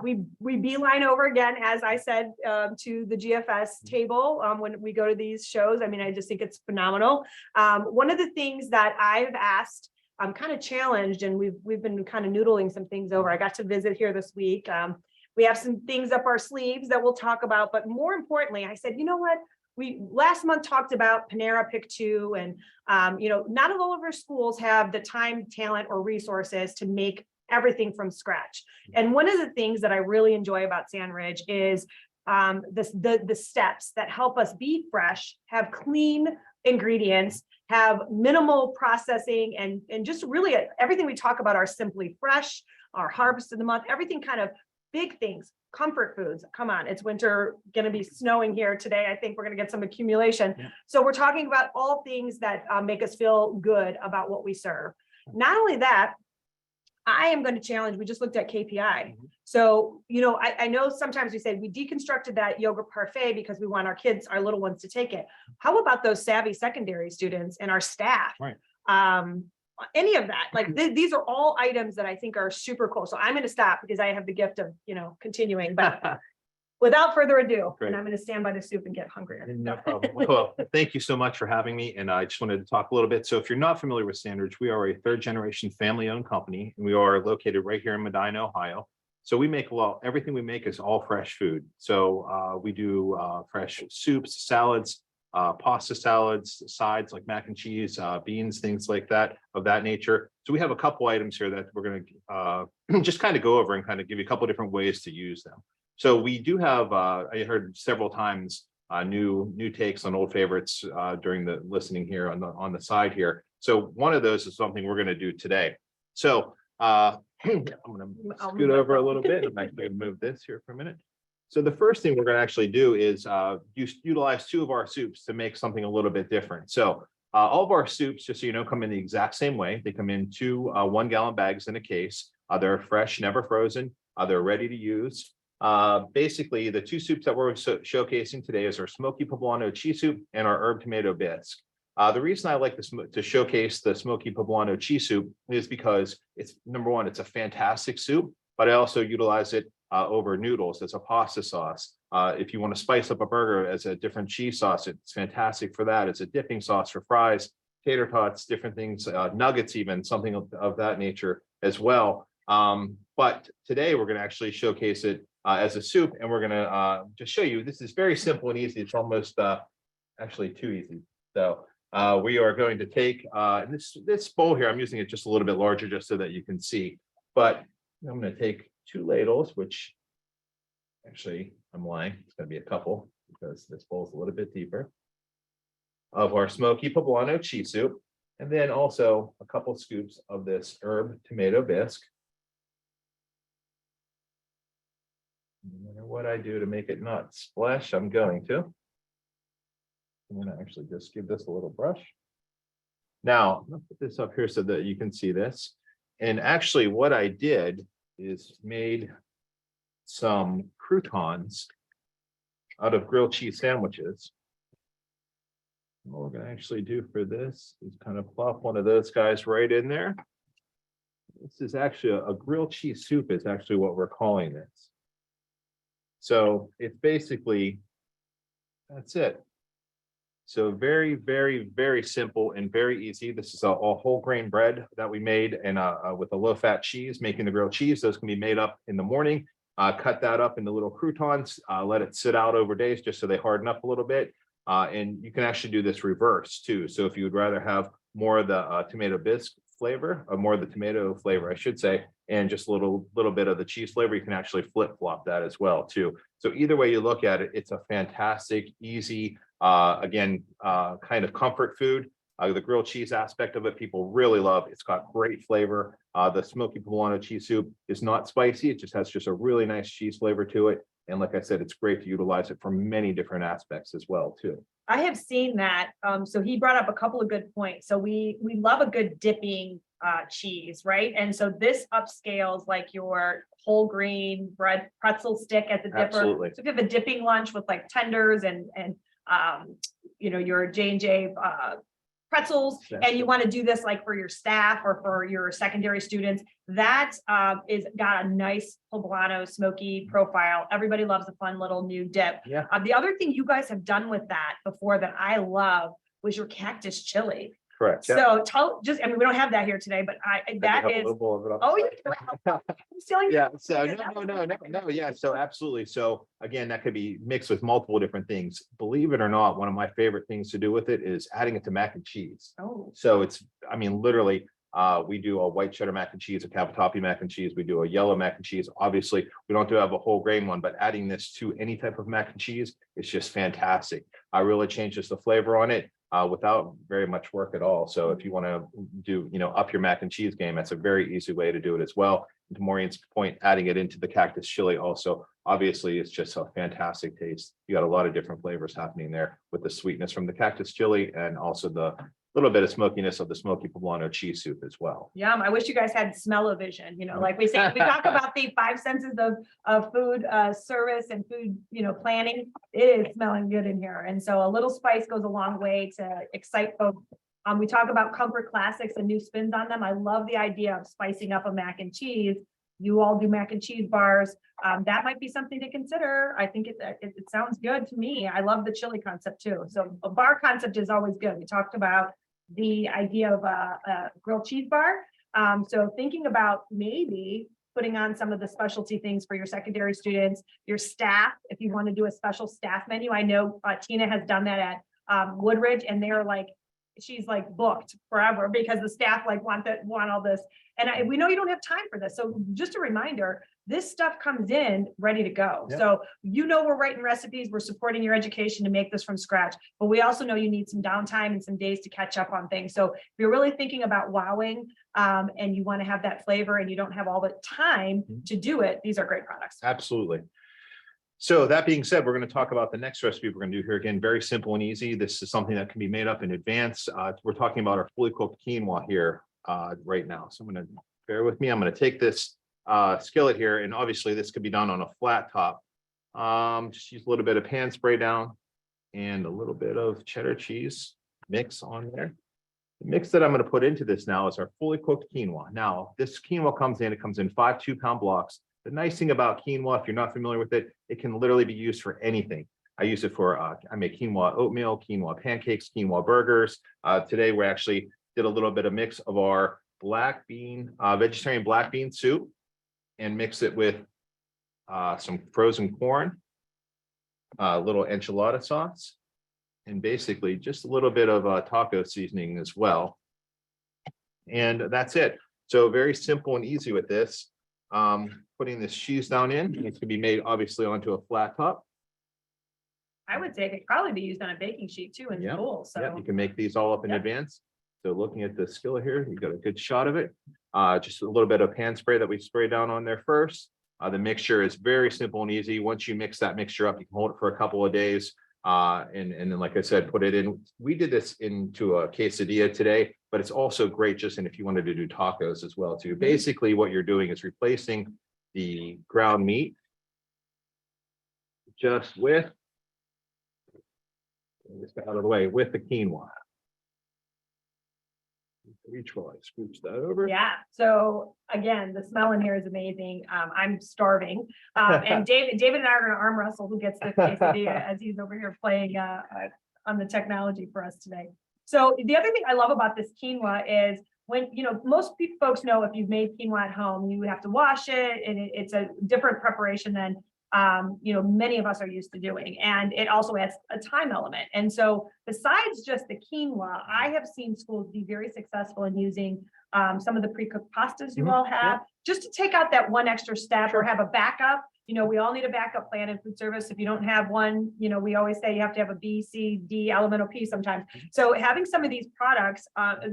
We beeline over again, as I said, to the GFS table when we go to these shows. I mean, I just think it's phenomenal. One of the things that I've asked, I'm kind of challenged, and we've been kind of noodling some things over. I got to visit here this week. We have some things up our sleeves that we'll talk about, but more importantly, I said, you know what? We last month talked about Panera Pick 2, and not all of our schools have the time, talent, or resources to make everything from scratch. And one of the things that I really enjoy about Sandridge is the steps that help us be fresh, have clean ingredients, have minimal processing, and just really everything we talk about are simply fresh, our harvest of the month, everything kind of big things. Comfort foods. Come on, it's winter, going to be snowing here today. I think we're going to get some accumulation. Yeah. So we're talking about all things that make us feel good about what we serve. Not only that, I am going to challenge, we just looked at KPI. Mm-hmm. So, I know sometimes we say we deconstructed that yogurt parfait because we want our little ones to take it. How about those savvy secondary students and our staff? Right. Any of that, like these are all items that I think are super cool. So I'm going to stop because I have the gift of, continuing, but without further ado, and I'm going to stand by the soup and get hungrier. No problem. Well, thank you so much for having me. And I just wanted to talk a little bit. So if you're not familiar with Sandridge, we are a third generation family owned company, and we are located right here in Medina, Ohio. So we make everything we make is all fresh food. So we do fresh soups, salads, pasta salads, sides like mac and cheese, beans, things like that, of that nature. So we have a couple items here that we're going to just kind of go over and kind of give you a couple of different ways to use them. So we do have, I heard several times, new takes on old favorites during the listening here on the side here. So one of those is something we're going to do today. So I'm going to scoot over a little bit. I'm actually going to move this here for a minute. So the first thing we're going to actually do is utilize two of our soups to make something a little bit different. So All of our soups, just so you know, come in the exact same way. They come in two 1 gallon bags in a case. They're fresh, never frozen. They're ready to use. Basically, the two soups that we're showcasing today is our smoky poblano cheese soup and our herb tomato bisque. The reason I like this to showcase the smoky poblano cheese soup is because it's, number one, it's a fantastic soup, but I also utilize it over noodles as a pasta sauce. If you want to spice up a burger as a different cheese sauce, it's fantastic for that. It's a dipping sauce for fries, tater tots, different things, nuggets, even something of that nature as well. But today we're going to actually showcase it as a soup, and we're going to just show you. This is very simple and easy. It's almost actually too easy. So we are going to take this bowl here. I'm using it just a little bit larger just so that you can see. But I'm going to take 2 ladles, which actually I'm lying. It's going to be a couple because this bowl is a little bit deeper, of our smoky poblano cheese soup, and then also a couple scoops of this herb tomato bisque. No matter what I do to make it not splash, I'm going to. I'm going to actually just give this a little brush. Now, I'm going to put this up here so that you can see this. And actually what I did is made some croutons out of grilled cheese sandwiches. What we're going to actually do for this is kind of plop one of those guys right in there. This is actually a grilled cheese soup is actually what we're calling this. So it's basically, that's it. So very, very, very simple and very easy. This is a whole grain bread that we made and with a low fat cheese, making the grilled cheese. Those can be made up in the morning. Cut that up into little croutons, let it sit out over days just so they harden up a little bit. And you can actually do this reverse too. So if you would rather have more of the tomato bisque flavor, or more of the tomato flavor, I should say, and just a little bit of the cheese flavor, you can actually flip flop that as well too. So either way you look at it, it's a fantastic, easy, again, kind of comfort food. The grilled cheese aspect of it, people really love. It's got great flavor. The smoky poblano cheese soup is not spicy. It just has just a really nice cheese flavor to it. And like I said, it's great to utilize it for many different aspects as well too. I have seen that. So he brought up a couple of good points. So we love a good dipping cheese, right? And so this upscales like your whole grain bread pretzel stick as a dipper. Absolutely. So if you have a dipping lunch with like tenders and you know, your J&J pretzels, and you want to do this like for your staff or for your secondary students, that is got a nice poblano smoky profile. Everybody loves a fun little new dip. Yeah. The other thing you guys have done with that before that I love was your cactus chili. Correct. So I mean, we don't have that here today, but that is, oh, I'm stealing. Yeah, so no, yeah, so absolutely. So again, that could be mixed with multiple different things. Believe it or not, one of my favorite things to do with it is adding it to mac and cheese. Oh. So it's, I mean, literally, we do a white cheddar mac and cheese, a cavatappi mac and cheese. We do a yellow mac and cheese. Obviously, we don't have a whole grain one, but adding this to any type of mac and cheese is just fantastic. Really changes the flavor on it. Without very much work at all. So if you want to do, you know, up your mac and cheese game, that's a very easy way to do it as well. And to Maureen's point, adding it into the cactus chili also, obviously, it's just a fantastic taste. You got a lot of different flavors happening there with the sweetness from the cactus chili and also the little bit of smokiness of the smoky poblano cheese soup as well. Yum. I wish you guys had smell-o-vision, you know, like we say, we talk about the 5 senses of food service and food, you know, planning. It is smelling good in here. And so a little spice goes a long way to excite folks. We talk about comfort classics and new spins on them. I love the idea of spicing up a mac and cheese. You all do mac and cheese bars. That might be something to consider. I think it sounds good to me. I love the chili concept too. So a bar concept is always good. We talked about the idea of a grilled cheese bar. So thinking about maybe putting on some of the specialty things for your secondary students, your staff, if you want to do a special staff menu. I know Tina has done that at Woodridge, and they're like, she's like booked forever because the staff like want all this. And we know you don't have time for this. So just a reminder, this stuff comes in ready to go. Yep. So, you know, we're writing recipes, we're supporting your education to make this from scratch, but we also know you need some downtime and some days to catch up on things. So if you're really thinking about wowing and you want to have that flavor and you don't have all the time to do it, these are great products. Absolutely. So that being said, we're going to talk about the next recipe we're going to do here. Again, very simple and easy. This is something that can be made up in advance. We're talking about our fully cooked quinoa here right now. So I'm going to bear with me. I'm going to take this skillet here, and obviously this could be done on a flat top. Just use a little bit of pan spray down and a little bit of cheddar cheese mix on there. The mix that I'm going to put into this now is our fully cooked quinoa. Now, this quinoa comes in 5 2-pound blocks. The nice thing about quinoa, if you're not familiar with it, it can literally be used for anything. I use it for, I make quinoa oatmeal, quinoa pancakes, quinoa burgers. Today, we actually did a little bit of mix of our black bean, vegetarian black bean soup, and mix it with some frozen corn, a little enchilada sauce, and basically just a little bit of taco seasoning as well. And that's it. So very simple and easy with this. Putting this cheese down in, it's gonna be made obviously onto a flat top. I would say it could probably be used on a baking sheet too in Yeah, school, Yeah, so. you can make these all up in Yep. advance. So looking at the skillet here, you got a good shot of it. Just a little bit of pan spray that we spray down on there first. The mixture is very simple and easy. Once you mix that mixture up, you can hold it for a couple of days. And then, like I said, put it in. We did this into a quesadilla today, but it's also great just in if you wanted to do tacos as well too. Basically, what you're doing is replacing the ground meat just with, just out of the way, with the quinoa. Reach while I scooch that over. Yeah, so again, the smell in here is amazing. I'm starving. And David and I are gonna arm wrestle who gets the quesadilla as he's over here playing on the technology for us today. So the other thing I love about this quinoa is when, most folks know if you've made quinoa at home, you have to wash it, and it's a different preparation than many of us are used to doing. And it also has a time element. And so besides just the quinoa, I have seen schools be very successful in using some of the pre-cooked pastas you all have, just to take out that one extra step or have a backup. We all need a backup plan in food service. If you don't have one, we always say you have to have a B, C, D, elemental P sometimes. So having some of these products,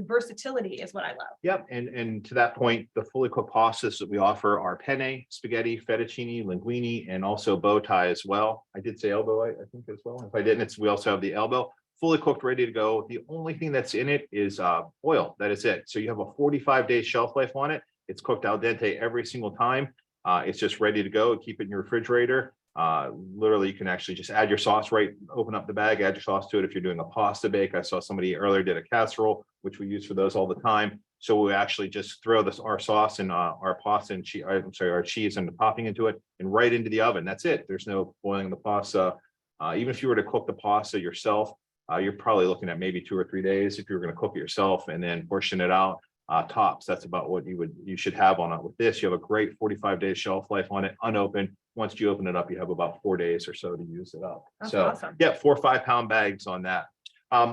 versatility is what I love. Yep, and to that point, the fully cooked pastas that we offer are penne, spaghetti, fettuccine, linguine, and also bow tie as well. I did say elbow, I think as well. If I didn't, we also have the elbow, fully cooked, ready to go. The only thing that's in it is oil. That is it. So you have a 45-day shelf life on it. It's cooked al dente every single time. It's just ready to go. Keep it in your refrigerator. Literally, you can actually just add your sauce, open up the bag, add your sauce to it. If you're doing a pasta bake, I saw somebody earlier did a casserole, which we use for those all the time. So we actually just throw our sauce and our pasta and cheese, our cheese and the topping into it and right into the oven. That's it. There's no boiling the pasta. Even if you were to cook the pasta yourself, you're probably looking at maybe 2 or 3 days if you were going to cook it yourself and then portion it out. Tops, that's about what you should have on it. With this, you have a great 45-day shelf life on it, unopened. Once you open it up, you have about 4 days or so to use it up. That's so awesome. Yeah, 4 or 5 pound bags on that.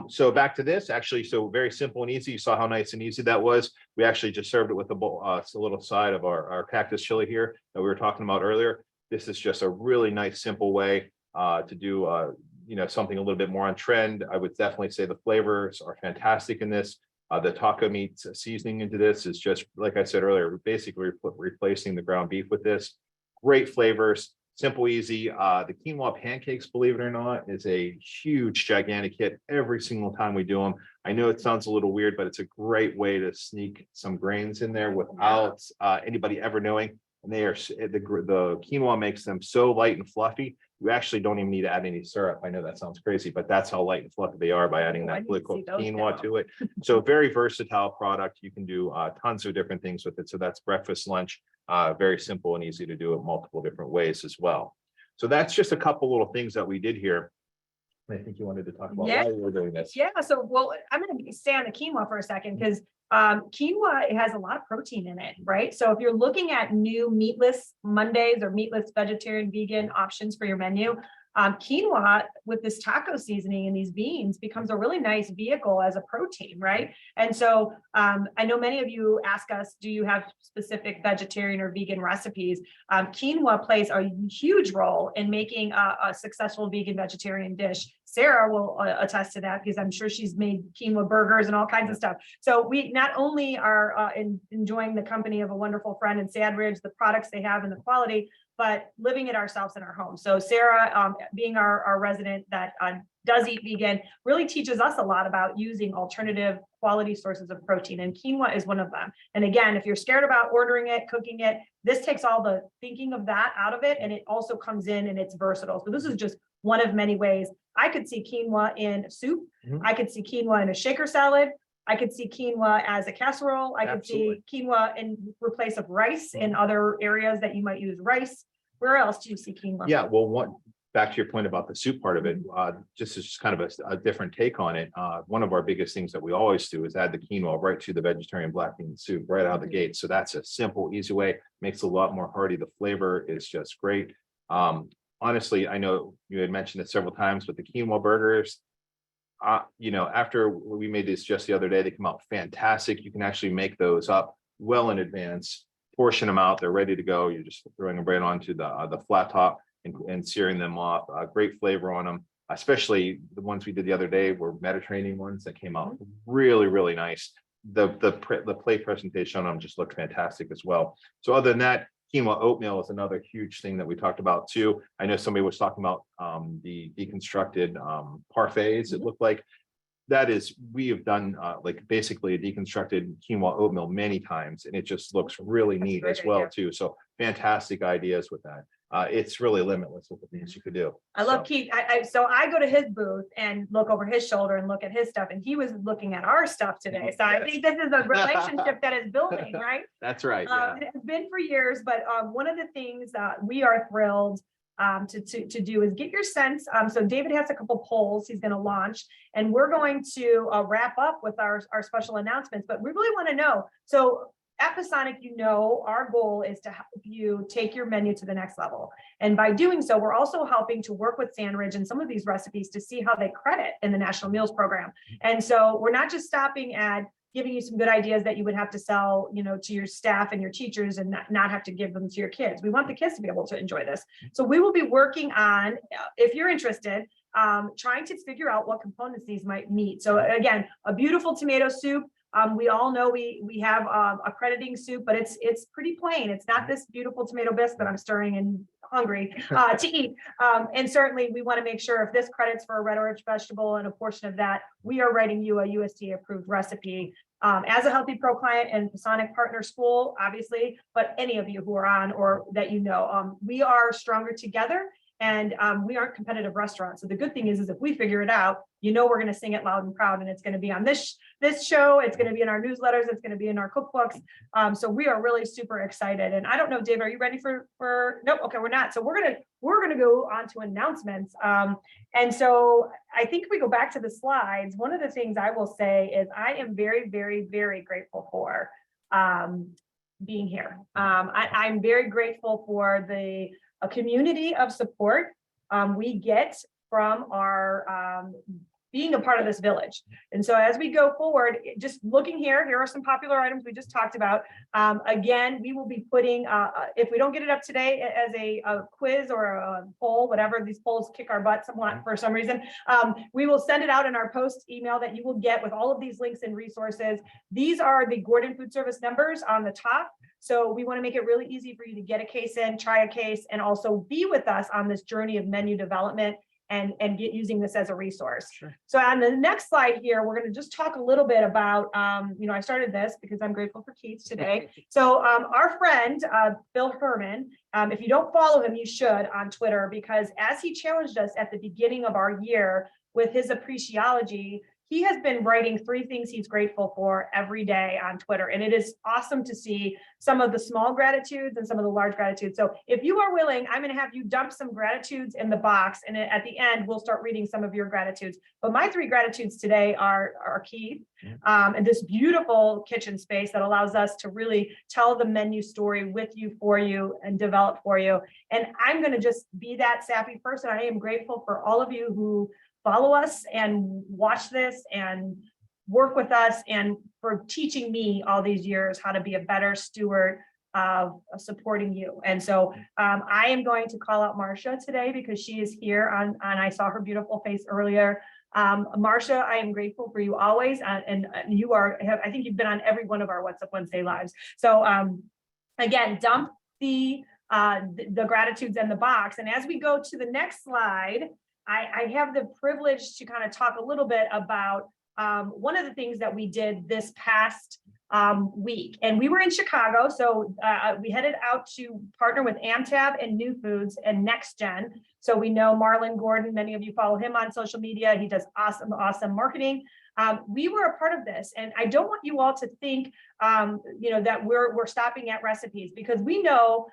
So back to this, actually, so very simple and easy. You saw how nice and easy that was. We actually just served it with a bowl, a little side of our cactus chili here that we were talking about earlier. This is just a really nice, simple way to do something a little bit more on trend. I would definitely say the flavors are fantastic in this. The taco meat seasoning into this is just, like I said earlier, basically replacing the ground beef with this. Great flavors, simple, easy. The quinoa pancakes, believe it or not, is a huge, gigantic hit every single time we do them. I know it sounds a little weird, but it's a great way to sneak some grains in there without anybody ever knowing. And the quinoa makes them so light and fluffy. You actually don't even need to add any syrup. I know that sounds crazy, but that's how light and fluffy they are by adding that fully cooked quinoa to it. So very versatile product. You can do tons of different things with it. So that's breakfast, lunch, very simple and easy to do it multiple different ways as well. So that's just a couple little things that we did here. I think you wanted to talk about why we were doing this. Yeah, so I'm going to stay on the quinoa for a second because quinoa, it has a lot of protein in it, right? So if you're looking at new meatless Mondays or meatless vegetarian vegan options for your menu, quinoa with this taco seasoning and these beans becomes a really nice vehicle as a protein, right? And so I know many of you ask us, do you have specific vegetarian or vegan recipes? Quinoa plays a huge role in making a successful vegan vegetarian dish Sarah will attest to that because I'm sure she's made quinoa burgers and all kinds of stuff. So we not only are enjoying the company of a wonderful friend in Sandridge, the products they have and the quality, but living it ourselves in our home. So Sarah, being our resident that does eat vegan, really teaches us a lot about using alternative quality sources of protein, and quinoa is one of them. And again, if you're scared about ordering it, cooking it, this takes all the thinking of that out of it, and it also comes in and it's versatile. So this is just one of many ways. I could see quinoa in soup. I could see quinoa in a shaker salad. I could see quinoa as a casserole. I could see quinoa in replace of rice in other areas that you might use rice. Where else do you see quinoa? Yeah, well, back to your point about the soup part of it, just as kind of a different take on it. One of our biggest things that we always do is add the quinoa right to the vegetarian black bean soup right out of the gate. So that's a simple, easy way, makes it a lot more hearty. The flavor is just great. Honestly, I know you had mentioned it several times, but the quinoa burgers, after we made this just the other day, they come out fantastic. You can actually make those up well in advance, portion them out, they're ready to go. You're just throwing them right onto the flat top and searing them off. Great flavor on them, especially the ones we did the other day were Mediterranean ones that came out really, really nice. The plate presentation on them just looked fantastic as well. So other than that, quinoa oatmeal is another huge thing that we talked about too. I know somebody was talking about the deconstructed parfaits. It looked like that is, we have done like basically a deconstructed quinoa oatmeal many times, and it just looks really neat as well too. So fantastic ideas with that. It's really limitless with the things you could do. I love Keith. So I go to his booth and look over his shoulder and look at his stuff, and he was looking at our stuff today. So I think this is a relationship that is building, right? That's right. Yeah. It has been for years, but one of the things that we are thrilled to do is get your sense. So David has a couple polls he's going to launch, and we're going to wrap up with our special announcements, but we really want to know. So at Pasonic, our goal is to help you take your menu to the next level. And by doing so, we're also helping to work with Sandridge and some of these recipes to see how they credit in the National Meals Program. And so we're not just stopping at giving you some good ideas that you would have to sell, to your staff and your teachers and not have to give them to your kids. We want the kids to be able to enjoy this. So we will be working on, if you're interested, trying to figure out what components these might meet. So again, a beautiful tomato soup. We all know we have accrediting soup, but it's pretty plain. It's not this beautiful tomato bisque that I'm stirring and hungry to eat. And certainly we want to make sure if this credits for a red orange vegetable and a portion of that, we are writing you a USDA approved recipe as a Healthy Pro client and Pasonic Partner School, obviously, but any of you who are on or that we are stronger together. And we aren't competitive restaurants. So the good thing is if we figure it out, we're going to sing it loud and proud, and it's going to be on this show. It's going to be in our newsletters. It's going to be in our cookbooks. So we are really super excited. And I don't know, Dave, are you ready for? Nope. Okay, we're not. So we're going to go on to announcements. And so I think if we go back to the slides, one of the things I will say is I am very, very, very grateful for being here. I'm very grateful for a community of support we get from our being a part of this village. And so as we go forward, just looking here are some popular items we just talked about. Again, we will be putting, if we don't get it up today as a quiz or a poll, whatever, these polls kick our butt somewhat for some reason, we will send it out in our post email that you will get with all of these links and resources. These are the Gordon Food Service numbers on the top. So we want to make it really easy for you to get a case in, try a case, and also be with us on this journey of menu development and using this as a resource. Sure. So on the next slide here, we're going to just talk a little bit about, I started this because I'm grateful for Keith today. So our friend, Bill Herman, if you don't follow him, you should on Twitter, because as he challenged us at the beginning of our year with his appreciology, he has been writing 3 things he's grateful for every day on Twitter. And it is awesome to see some of the small gratitudes and some of the large gratitudes. So if you are willing, I'm going to have you dump some gratitudes in the box. And at the end, we'll start reading some of your gratitudes. But my 3 gratitudes today are Keith and this beautiful kitchen space that allows us to really tell the menu story with you, for you, and develop for you. And I'm going to just be that sappy person. I am grateful for all of you who follow us and watch this and work with us, and for teaching me all these years how to be a better steward of supporting you. And so I am going to call out Marcia today because she is here on I saw her beautiful face earlier. Marcia, I am grateful for you always. And you I think you've been on every one of our What's Up Wednesday lives. So again, dump the gratitudes in the box. And as we go to the next slide, I have the privilege to kind of talk a little bit about one of the things that we did this past week. And we were in Chicago. So we headed out to partner with AmTab and New Foods and Next Gen. So we know Marlon Gordon, many of you follow him on social media. He does awesome marketing. We were a part of this, and I don't want you all to think, that we're stopping at recipes, because we know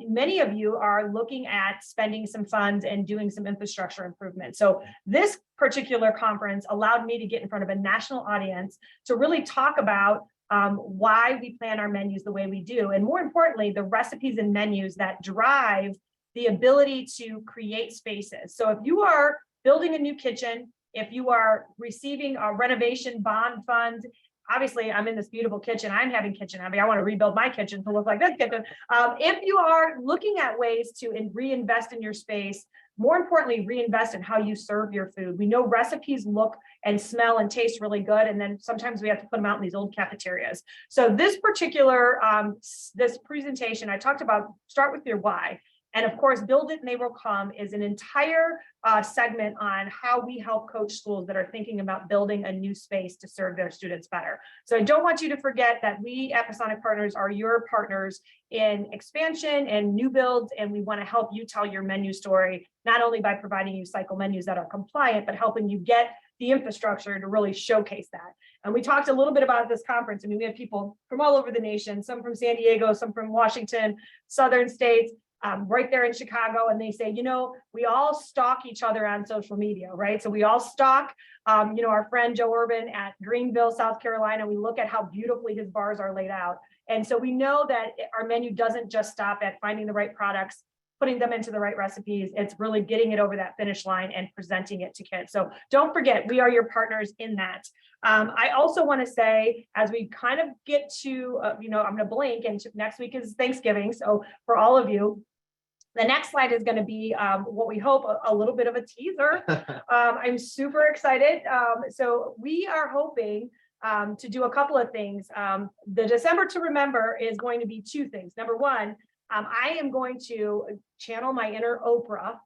many of you are looking at spending some funds and doing some infrastructure improvement. So this particular conference allowed me to get in front of a national audience to really talk about why we plan our menus the way we do, and more importantly, the recipes and menus that drive the ability to create spaces. So if you are building a new kitchen, if you are receiving a renovation bond fund, obviously I'm in this beautiful kitchen, I'm having kitchen envy, I want to rebuild my kitchen to look like this kitchen. If you are looking at ways to reinvest in your space, more importantly, reinvest in how you serve your food. We know recipes look and smell and taste really good, and then sometimes we have to put them out in these old cafeterias. So this particular, this presentation, I talked about start with your why. And of course, Build It and They Will Come is an entire segment on how we help coach schools that are thinking about building a new space to serve their students better. So I don't want you to forget that we at Masonic Partners are your partners in expansion and new builds, and we want to help you tell your menu story, not only by providing you cycle menus that are compliant, but helping you get the infrastructure to really showcase that. And we talked a little bit about this conference. I mean, we have people from all over the nation, some from San Diego, some from Washington, southern states, right there in Chicago, and they say, we all stalk each other on social media, right? So we all stalk, our friend Joe Urban at Greenville, South Carolina. We look at how beautifully his bars are laid out. And so we know that our menu doesn't just stop at finding the right products, putting them into the right recipes. It's really getting it over that finish line and presenting it to kids. So don't forget, we are your partners in that. I also want to say, as we kind of get to, I'm going to blink, and next week is Thanksgiving. So for all of you, the next slide is going to be what we hope a little bit of a teaser. I'm super excited. So we are hoping to do a couple of things. The December to Remember is going to be two things. Number one, I am going to channel my inner Oprah.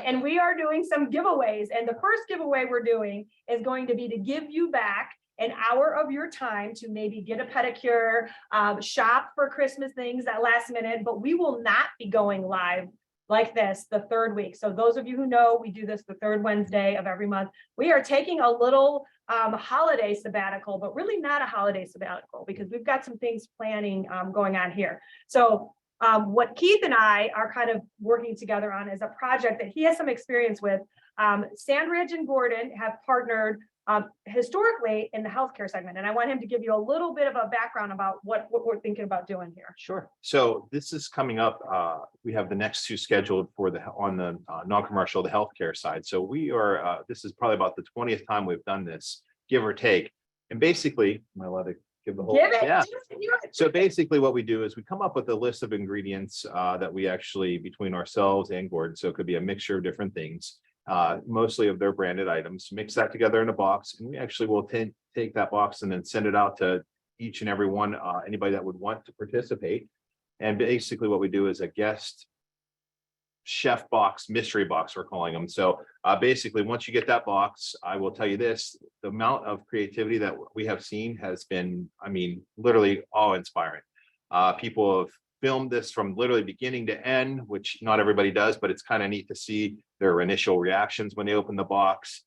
And we are doing some giveaways. And the first giveaway we're doing is going to be to give you back an hour of your time to maybe get a pedicure, shop for Christmas things at last minute, but we will not be going live like this the third week. So those of you who know, we do this the third Wednesday of every month. We are taking a little holiday sabbatical, but really not a holiday sabbatical, because we've got some things planning going on here. So what Keith and I are kind of working together on is a project that he has some experience with. Sandridge and Gordon have partnered historically in the healthcare segment. And I want him to give you a little bit of a background about what we're thinking about doing here. Sure. So this is coming up. We have the next two scheduled for on the non-commercial, the healthcare side. So we are, this is probably about the 20th time we've done this, give or take. And basically, am I allowed to give the whole? Give it. Yeah. So basically what we do is we come up with a list of ingredients that we actually, between ourselves and Gordon, so it could be a mixture of different things. Mostly of their branded items, mix that together in a box, and we actually will take that box and then send it out to each and every one, anybody that would want to participate. And basically what we do is a guest chef box, mystery box, we're calling them. So basically, once you get that box, I will tell you this, the amount of creativity that we have seen has been, I mean, literally awe-inspiring. People have filmed this from literally beginning to end, which not everybody does, but it's kind of neat to see their initial reactions when they open the box.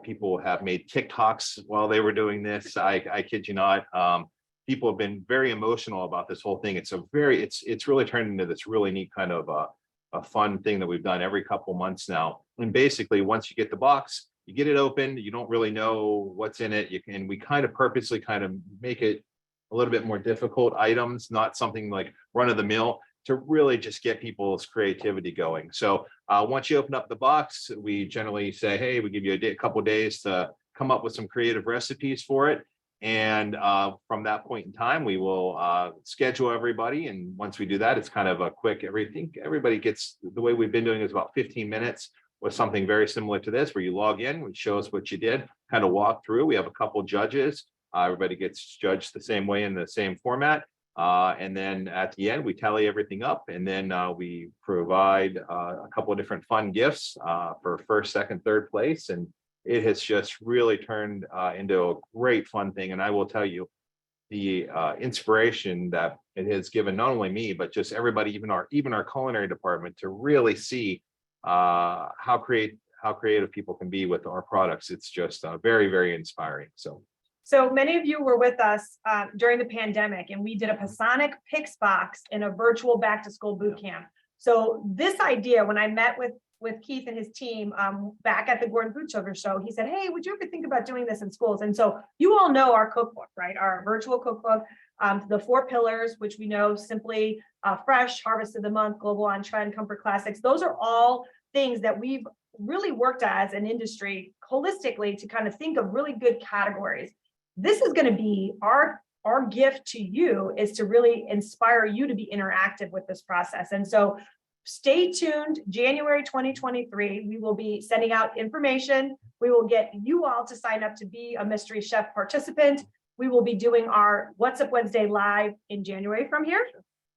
People have made TikToks while they were doing this. I kid you not. People have been very emotional about this whole thing. It's really turned into this really neat kind of a fun thing that we've done every couple months now. And basically, once you get the box, you get it open, you don't really know what's in it. We kind of purposely kind of make it a little bit more difficult items, not something like run of the mill, to really just get people's creativity going. So once you open up the box, we generally say, hey, we give you a couple of days to come up with some creative recipes for it. And from that point in time, we will schedule everybody. And once we do that, it's kind of a quick, everybody gets, the way we've been doing is about 15 minutes with something very similar to this, where you log in, which shows what you did, kind of walk through. We have a couple judges. Everybody gets judged the same way in the same format. And then at the end, we tally everything up, and then we provide a couple of different fun gifts for first, second, third place. And it has just really turned into a great fun thing. And I will tell you, the inspiration that it has given not only me, but just everybody, even our culinary department, to really see how creative people can be with our products. It's just very, very inspiring. So many of you were with us during the pandemic, and we did a Pasonic Pix box in a virtual back to school boot camp. So this idea, when I met with Keith and his team back at the Gordon Food Sugar Show, he said, hey, would you ever think about doing this in schools? And so you all know our cookbook, right? Our virtual cookbook, the 4 pillars, which we know: simply, fresh, harvest of the month, global, on trend, comfort, classics. Those are all things that we've really worked as an industry holistically to kind of think of really good categories. This is going to be our gift to you, is to really inspire you to be interactive with this process. And so stay tuned. January 2023, we will be sending out information. We will get you all to sign up to be a mystery chef participant. We will be doing our What's Up Wednesday live in January from here,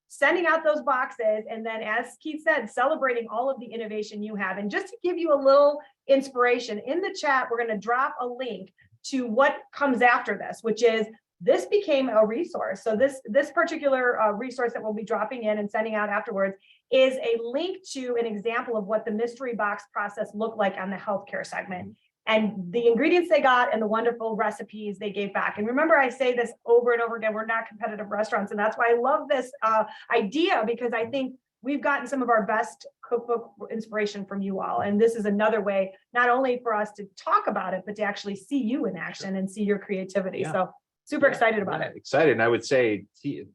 sending out those boxes. And then, as Keith said, celebrating all of the innovation you have. And just to give you a little inspiration, in the chat, we're going to drop a link to what comes after this, which is, this became a resource. So this particular resource that we'll be dropping in and sending out afterwards is a link to an example of what the mystery box process looked like on the healthcare segment, and the ingredients they got and the wonderful recipes they gave back. And remember, I say this over and over again, we're not competitive restaurants. And that's why I love this idea, because I think we've gotten some of our best cookbook inspiration from you all. And this is another way, not only for us to talk about it, but to actually see you in action and see your creativity. Yeah. So super excited about it. Excited. And I would say the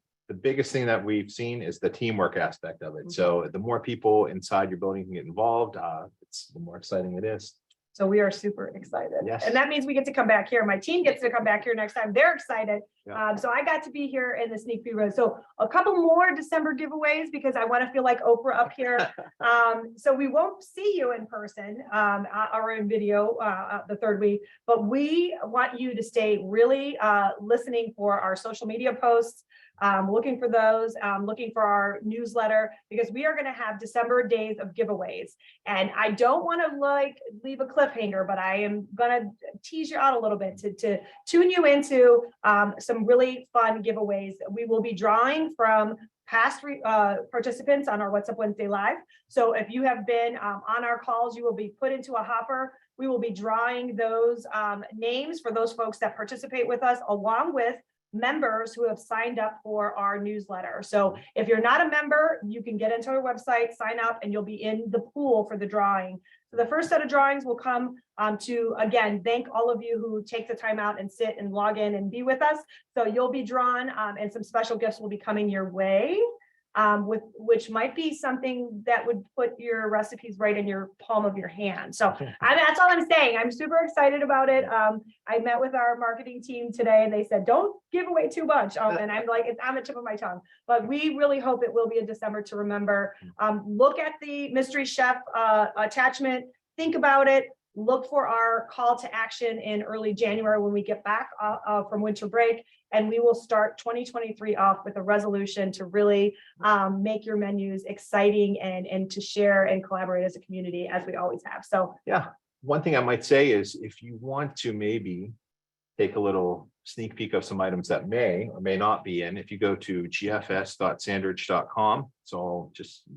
biggest thing that we've seen is the teamwork aspect of it. So the more people inside your building can get involved, the more exciting it is. So we are super excited. Yes. And that means we get to come back here. My team gets to come back here next time. They're excited. Yeah. So I got to be here in the sneak preview. So a couple more December giveaways, because I want to feel like Oprah up here. So we won't see you in person or in video the third week, but we want you to stay really listening for our social media posts. Looking for those, looking for our newsletter, because we are going to have December days of giveaways. And I don't want to leave a cliffhanger, but I am going to tease you out a little bit to tune you into some really fun giveaways. We will be drawing from past participants on our What's Up Wednesday Live. So if you have been on our calls, you will be put into a hopper. We will be drawing those names for those folks that participate with us, along with members who have signed up for our newsletter. So if you're not a member, you can get into our website, sign up, and you'll be in the pool for the drawing. So the first set of drawings will come to, again, thank all of you who take the time out and sit and log in and be with us. So you'll be drawn, and some special gifts will be coming your way, which might be something that would put your recipes right in your palm of your hand. So that's all I'm saying. I'm super excited about it. I met with our marketing team today, and they said, don't give away too much. And I'm like, it's on the tip of my tongue, but we really hope it will be in December to remember. Look at the mystery chef attachment, think about it. Look for our call to action in early January when we get back from winter break, and we will start 2023 off with a resolution to really make your menus exciting and to share and collaborate as a community, as we always have. So yeah, one thing I might say is, if you want to maybe take a little sneak peek of some items that may or may not be in, if you go to gfs.sandridge.com, so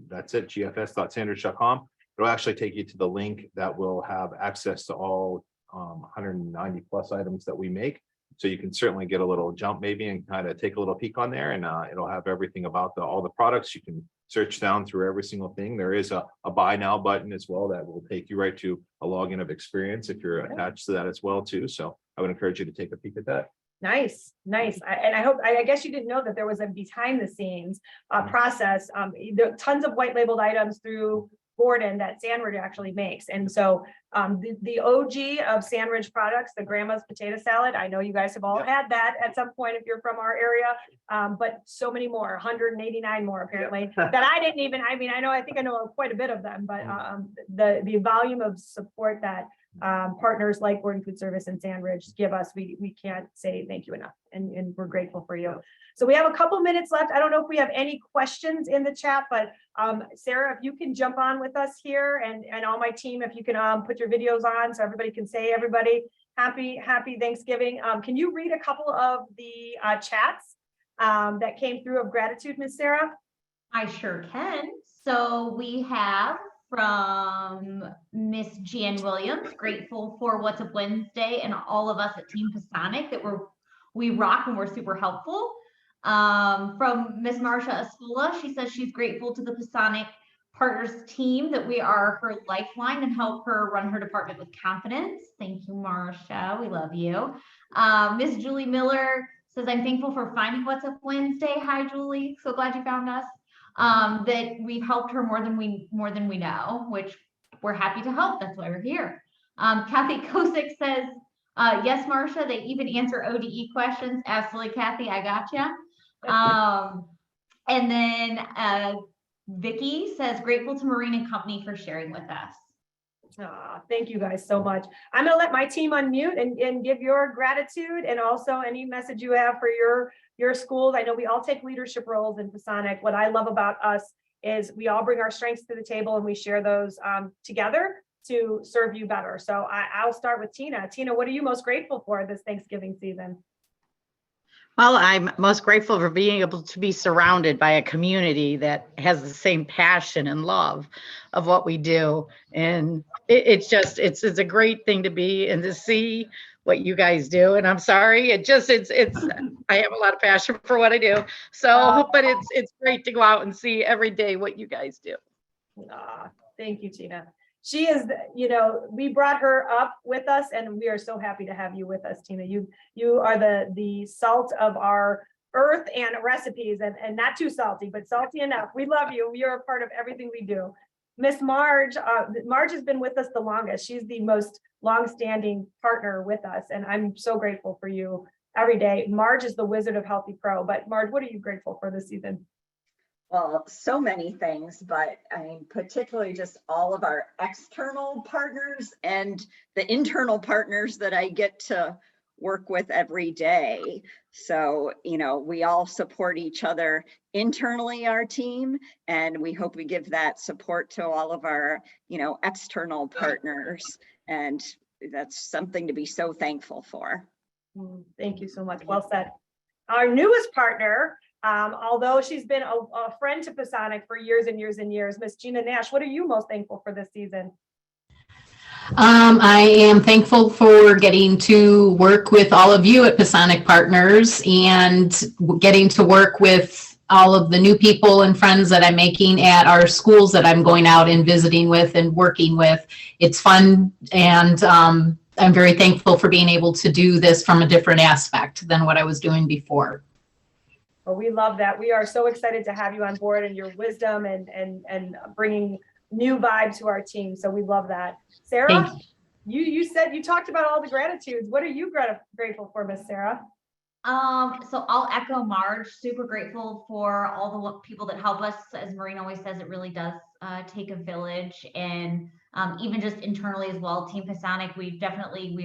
that's it, gfs.sandridge.com. It'll actually take you to the link that will have access to all 190 plus items that we make. So you can certainly get a little jump maybe and kind of take a little peek on there, and it'll have everything about all the products. You can search down through every single thing. There is a buy now button as well that will take you right to a login of experience if you're attached to that as well too. So I would encourage you to take a peek at that. Nice. I guess you didn't know that there was a behind the scenes process. There are tons of white labeled items through Gordon that Sandridge actually makes. And so the OG of Sandridge products, the grandma's potato salad, I know you guys have all Yep. had that at some point if you're from our area, but so many more, 189 more apparently, that I didn't even, I mean, I think I know quite a bit of them, but the volume of support that partners like Gordon Food Service and Sandridge give us, we can't say thank you enough, and we're grateful for you. So we have a couple minutes left. I don't know if we have any questions in the chat, but Sarah, if you can jump on with us here, and all my team, if you can put your videos on so everybody can say everybody happy Thanksgiving. Can you read a couple of the chats that came through of gratitude, Miss Sarah? I sure can. So we have from Miss Jan Williams, grateful for What's Up Wednesday and all of us at Team Pasonic that we rock and we're super helpful. From Miss Marsha Escola, she says she's grateful to the Pasonic Partners team that we are her lifeline and help her run her department with confidence. Thank you, Marsha. We love you. Miss Julie Miller says, I'm thankful for finding What's Up Wednesday. Hi, Julie. So glad you found us. That we've helped her more than we know, which we're happy to help. That's why we're here. Kathy Kosick says, yes, Marsha, they even answer ODE questions. Absolutely, Kathy, I gotcha. And then Vicky says, grateful to Marine and Company for sharing with us. Thank you guys so much. I'm going to let my team unmute and give your gratitude, and also any message you have for your schools. I know we all take leadership roles in Pasonic. What I love about us is we all bring our strengths to the table and we share those together to serve you better. So I'll start with Tina. Tina, what are you most grateful for this Thanksgiving season? Well, I'm most grateful for being able to be surrounded by a community that has the same passion and love of what we do. And it's a great thing to be and to see what you guys do. And I'm sorry, I have a lot of passion for what I do. So, but it's great to go out and see every day what you guys do. Thank you, Tina. She is, we brought her up with us, and we are so happy to have you with us, Tina. You are the salt of our earth and recipes, and not too salty, but salty enough. We love you. You're a part of everything we do. Miss Marge, Marge has been with us the longest. She's the most longstanding partner with us, and I'm so grateful for you every day. Marge is the wizard of Healthy Pro, but Marge, what are you grateful for this season? Well, so many things, but I mean, particularly just all of our external partners and the internal partners that I get to work with every day. So, we all support each other internally, our team, and we hope we give that support to all of our, external partners. And that's something to be so thankful for. Thank you so much. Well said. Our newest partner, although she's been a friend to Pasonic for years and years and years, Miss Gina Nash, what are you most thankful for this season? I am thankful for getting to work with all of you at Pasonic Partners and getting to work with all of the new people and friends that I'm making at our schools that I'm going out and visiting with and working with. It's fun, and I'm very thankful for being able to do this from a different aspect than what I was doing before. Well, we love that. We are so excited to have you on board, and your wisdom and bringing new vibe to our team. So we love that. Sarah, you said you talked about all the gratitudes. What are you grateful for, Miss Sarah? So I'll echo Marge. Super grateful for all the people that help us. As Maureen always says, it really does take a village, and even just internally as well. Team Pasonic, we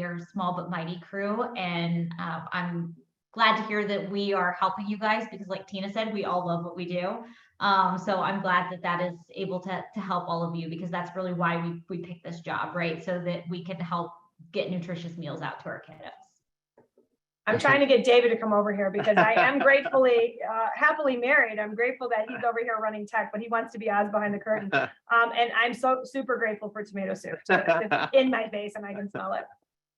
are a small but mighty crew, and I'm glad to hear that we are helping you guys, because like Tina said, we all love what we do. So I'm glad that is able to help all of you, because that's really why we picked this job, right? So that we can help get nutritious meals out to our kiddos. I'm trying to get David to come over here, because I am happily married. I'm grateful that he's over here running tech, but he wants to be Oz behind the curtain. And I'm so super grateful for tomato soup. It's in my face and I can smell it.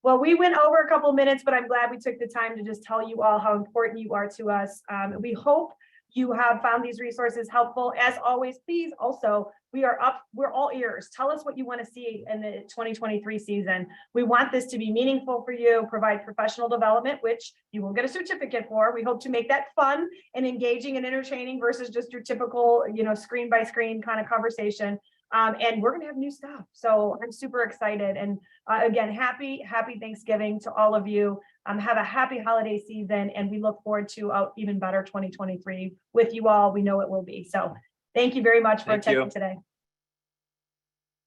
Well, we went over a couple minutes, but I'm glad we took the time to just tell you all how important you are to us. We hope you have found these resources helpful. As always, please also, we're all ears. Tell us what you want to see in the 2023 season. We want this to be meaningful for you, provide professional development, which you will get a certificate for. We hope to make that fun and engaging and entertaining versus just your typical, screen by screen kind of conversation. And we're gonna have new stuff. So I'm super excited. And again, happy Thanksgiving to all of you. Have a happy holiday season, and we look forward to an even better 2023 with you all. We know it will be. So thank you very much for Thank you. attending today.